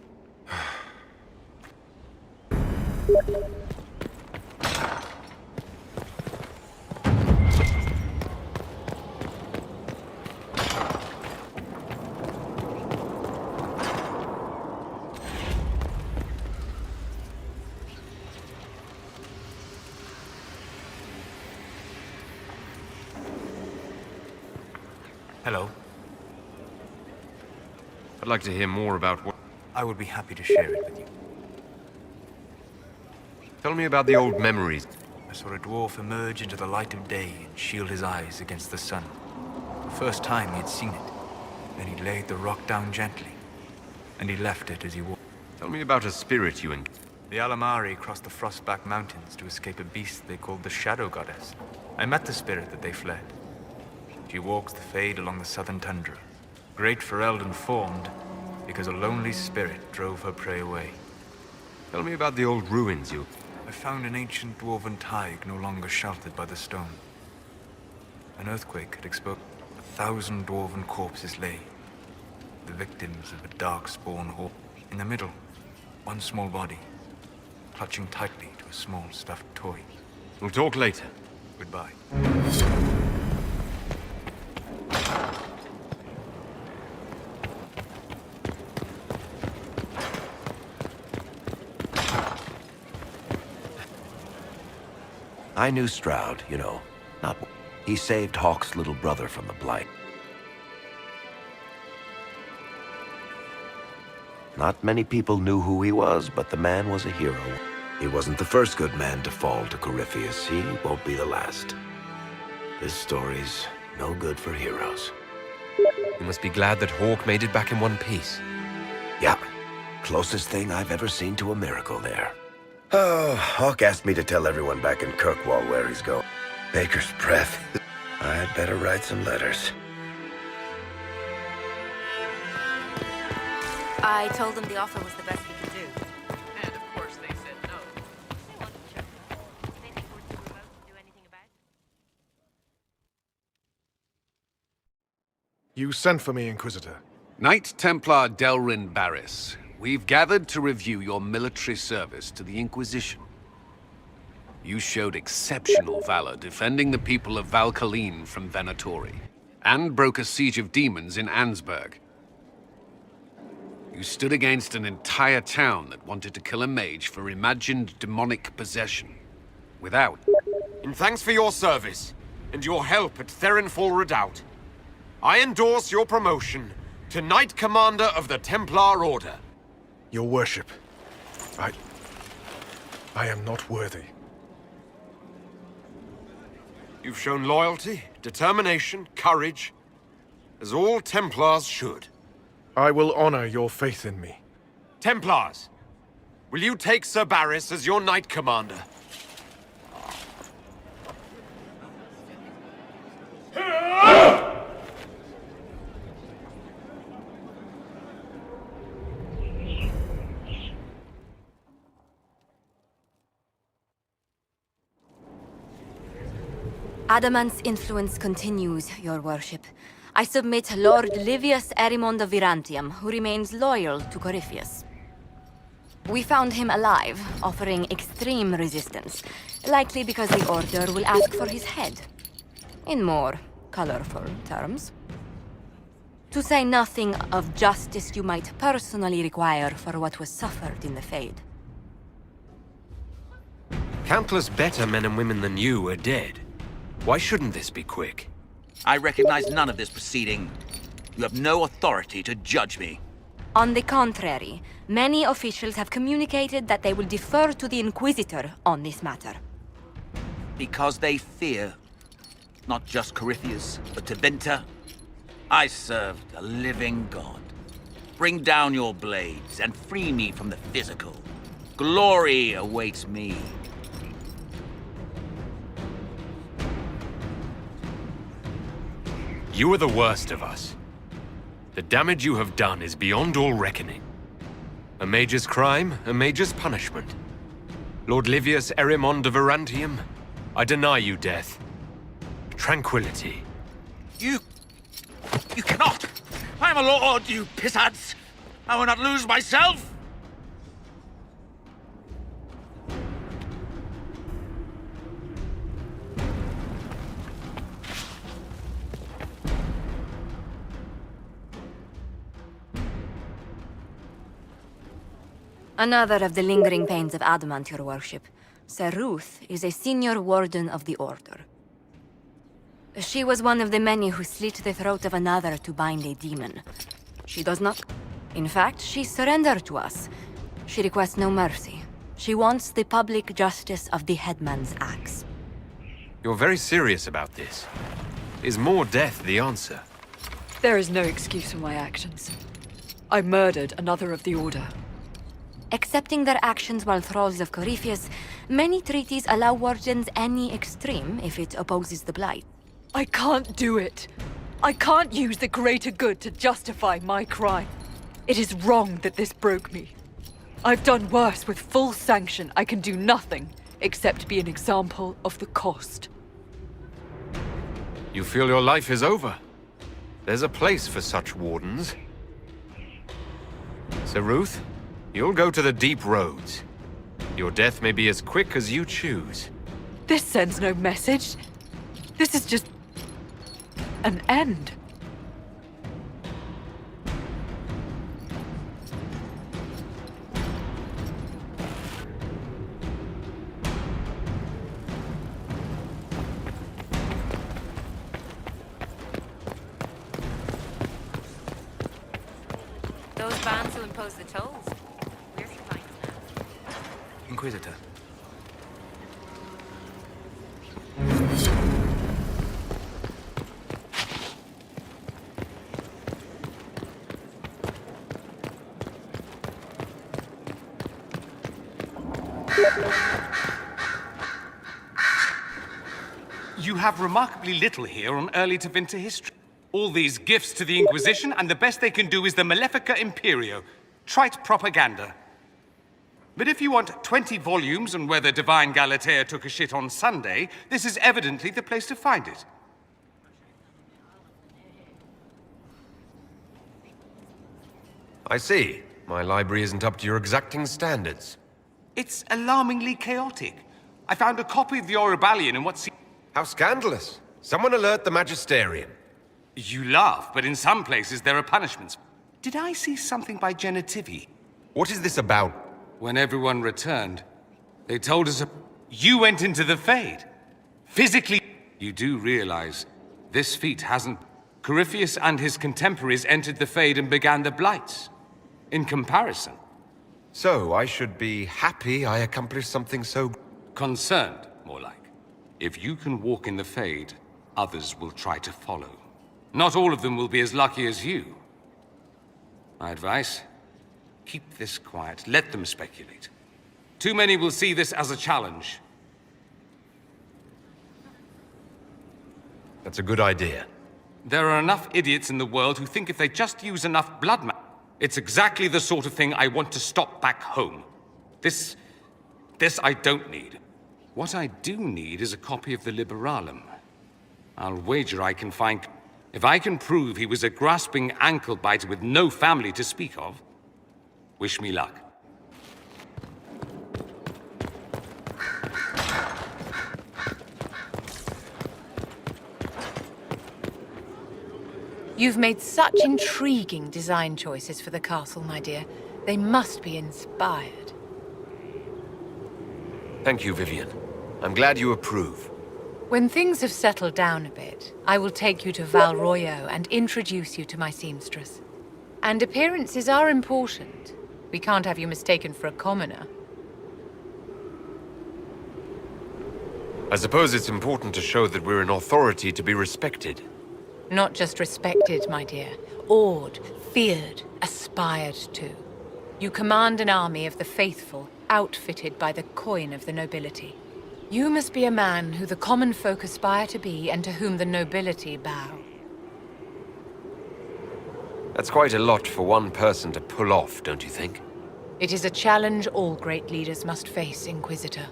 Hello. I'd like to hear more about what... I would be happy to share it with you. Tell me about the old memories. I saw a dwarf emerge into the light of day and shield his eyes against the sun. The first time he had seen it. Then he laid the rock down gently, and he left it as he walked. Tell me about a spirit you encountered. The Alamari crossed the Frostback Mountains to escape a beast they called the Shadow Goddess. I met the spirit that they fled. She walks the Fade along the southern tundra. Great Ferelden formed because a lonely spirit drove her prey away. Tell me about the old ruins you... I found an ancient dwarven thaig no longer sheltered by the stone. An earthquake had exposed 1,000 dwarven corpses lay, the victims of a dark-spawn horde. In the middle, one small body, clutching tightly to a small stuffed toy. We'll talk later. Goodbye. I knew Stroud, you know. Not... He saved Hawke's little brother from the Blight. Not many people knew who he was, but the man was a hero. He wasn't the first good man to fall to Corypheus. He won't be the last. This story's no good for heroes. You must be glad that Hawke made it back in one piece. Yeah. Closest thing I've ever seen to a miracle there. Oh, Hawke asked me to tell everyone back in Kirkwall where he's going. Baker's breath. I'd better write some letters. I told them the offer was the best we could do. And of course they said no. You sent for me, Inquisitor. Knight Templar Delrin Barris, we've gathered to review your military service to the Inquisition. You showed exceptional valor defending the people of Valkaline from Venatori, and broke a siege of demons in Ansburg. You stood against an entire town that wanted to kill a mage for imagined demonic possession, without... In thanks for your service, and your help at Therinfall Redoubt, I endorse your promotion to Knight Commander of the Templar Order. Your worship, I am not worthy. You've shown loyalty, determination, courage, as all Templars should. I will honor your faith in me. Templars, will you take Sir Barris as your Knight Commander? Adamant's influence continues, your worship. I submit Lord Livius Erimond of Virantium, who remains loyal to Corypheus. We found him alive, offering extreme resistance, likely because the Order will ask for his head. In more colorful terms. To say nothing of justice you might personally require for what was suffered in the Fade. Countless better men and women than you are dead. Why shouldn't this be quick? I recognize none of this proceeding. You have no authority to judge me. On the contrary, many officials have communicated that they will defer to the Inquisitor on this matter. Because they fear not just Corypheus, but Tevinter. I serve the living god. Bring down your blades and free me from the physical. Glory awaits me. You are the worst of us. The damage you have done is beyond all reckoning. A mage's crime, a mage's punishment. Lord Livius Erimond of Virantium, I deny you death. Tranquility. You cannot! I am a lord, you pissants! I will not lose myself! Another of the lingering pains of Adamant, your worship. Sir Ruth is a senior warden of the Order. She was one of the many who slit the throat of another to bind a demon. She does not... In fact, she surrendered to us. She requests no mercy. She wants the public justice of the headman's axe. You're very serious about this. Is more death the answer? There is no excuse for my actions. I murdered another of the Order. Accepting their actions while thralls of Corypheus, many treaties allow wardens any extreme if it opposes the Blight. I can't do it. I can't use the greater good to justify my crime. It is wrong that this broke me. I've done worse with full sanction. I can do nothing except be an example of the cost. You feel your life is over? There's a place for such wardens. So Ruth, you'll go to the deep roads. Your death may be as quick as you choose. This sends no message. This is just... an end. Those bands who impose the tolls. Where's your mind now? Inquisitor. You have remarkably little here on early Tevinter history. All these gifts to the Inquisition, and the best they can do is the Malefica Imperio. Trite propaganda. But if you want 20 volumes on whether Divine Galatea took a shit on Sunday, this is evidently the place to find it. I see. My library isn't up to your exacting standards. It's alarmingly chaotic. I found a copy of the Oribalian in what seems... How scandalous. Someone alert the Magisterium. You laugh, but in some places there are punishments. Did I see something by Genitivi? What is this about? When everyone returned, they told us you went into the Fade. Physically, you do realize this feat hasn't... Corypheus and his contemporaries entered the Fade and began the Blights. In comparison. So, I should be happy I accomplished something so... Concerned, more like. If you can walk in the Fade, others will try to follow. Not all of them will be as lucky as you. My advice? Keep this quiet. Let them speculate. Too many will see this as a challenge. That's a good idea. There are enough idiots in the world who think if they just use enough blood it's exactly the sort of thing I want to stop back home. This I don't need. What I do need is a copy of the Liberalum. I'll wager I can find... If I can prove he was a grasping ankle-biter with no family to speak of, wish me luck. You've made such intriguing design choices for the castle, my dear. They must be inspired. Thank you, Vivian. I'm glad you approve. When things have settled down a bit, I will take you to Val Royeaux and introduce you to my seamstress. And appearances are important. We can't have you mistaken for a commoner. I suppose it's important to show that we're an authority to be respected. Not just respected, my dear. Awed, feared, aspired to. You command an army of the faithful, outfitted by the coin of the nobility. You must be a man who the common folk aspire to be and to whom the nobility bow. That's quite a lot for one person to pull off, don't you think? It is a challenge all great leaders must face, Inquisitor.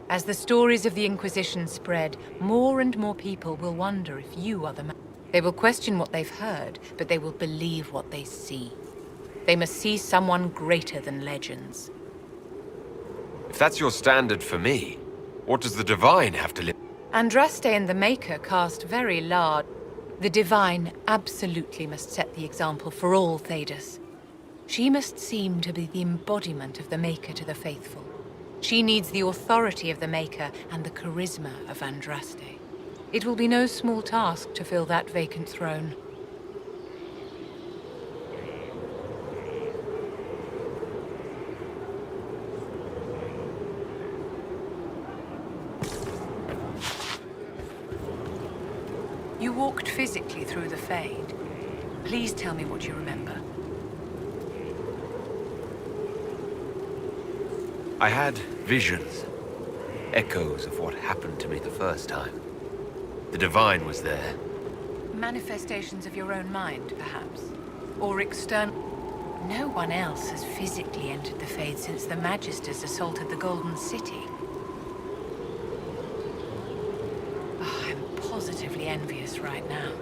As the stories of the Inquisition spread, more and more people will wonder if you are the man. They will question what they've heard, but they will believe what they see. They must see someone greater than legends. If that's your standard for me, what does the Divine have to live? Andraste and the Maker cast very large. The Divine absolutely must set the example for all Thedas. She must seem to be the embodiment of the Maker to the faithful. She needs the authority of the Maker and the charisma of Andraste. It will be no small task to fill that vacant throne. You walked physically through the Fade. Please tell me what you remember. I had visions. Echoes of what happened to me the first time. The Divine was there. Manifestations of your own mind, perhaps? Or external... No one else has physically entered the Fade since the Magisters assaulted the Golden City. Oh, I'm positively envious right now.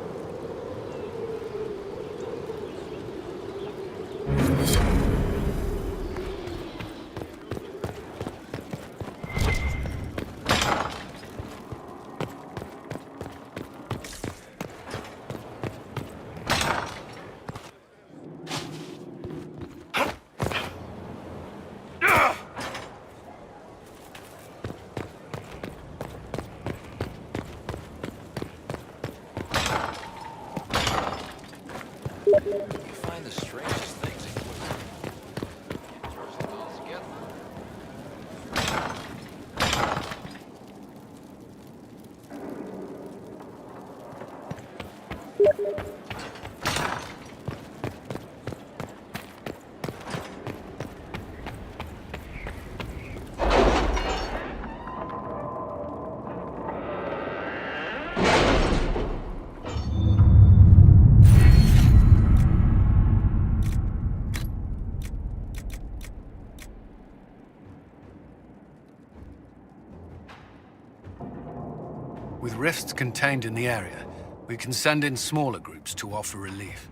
With rifts contained in the area, we can send in smaller groups to offer relief.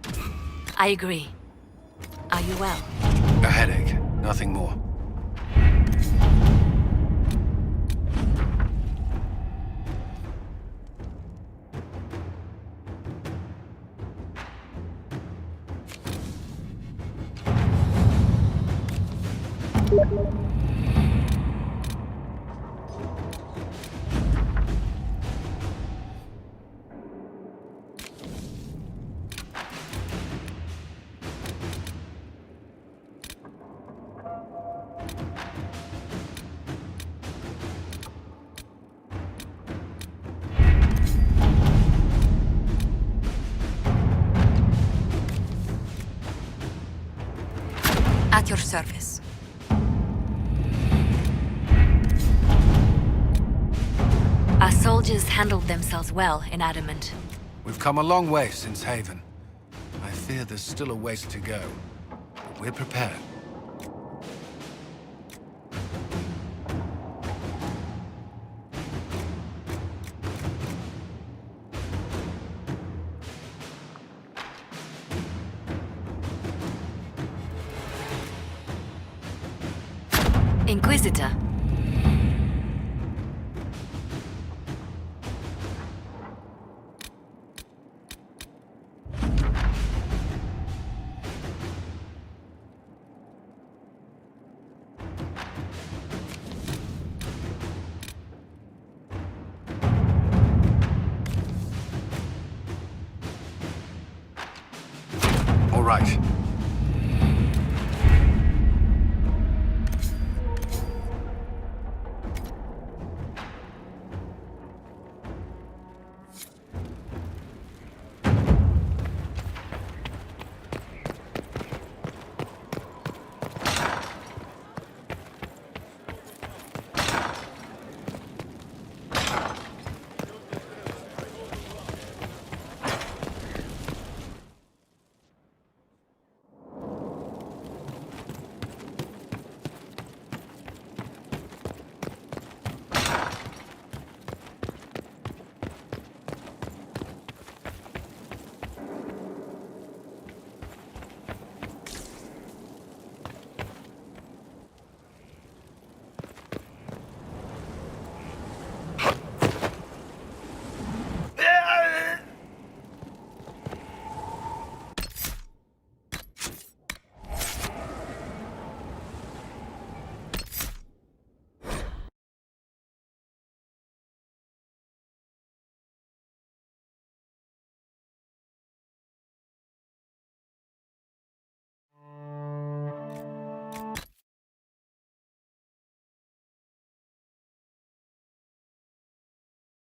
I agree. Are you well? A headache, nothing more. At your service. Our soldiers handled themselves well in Adamant. We've come a long way since Haven. I fear there's still a ways to go, but we're prepared. Inquisitor. All right.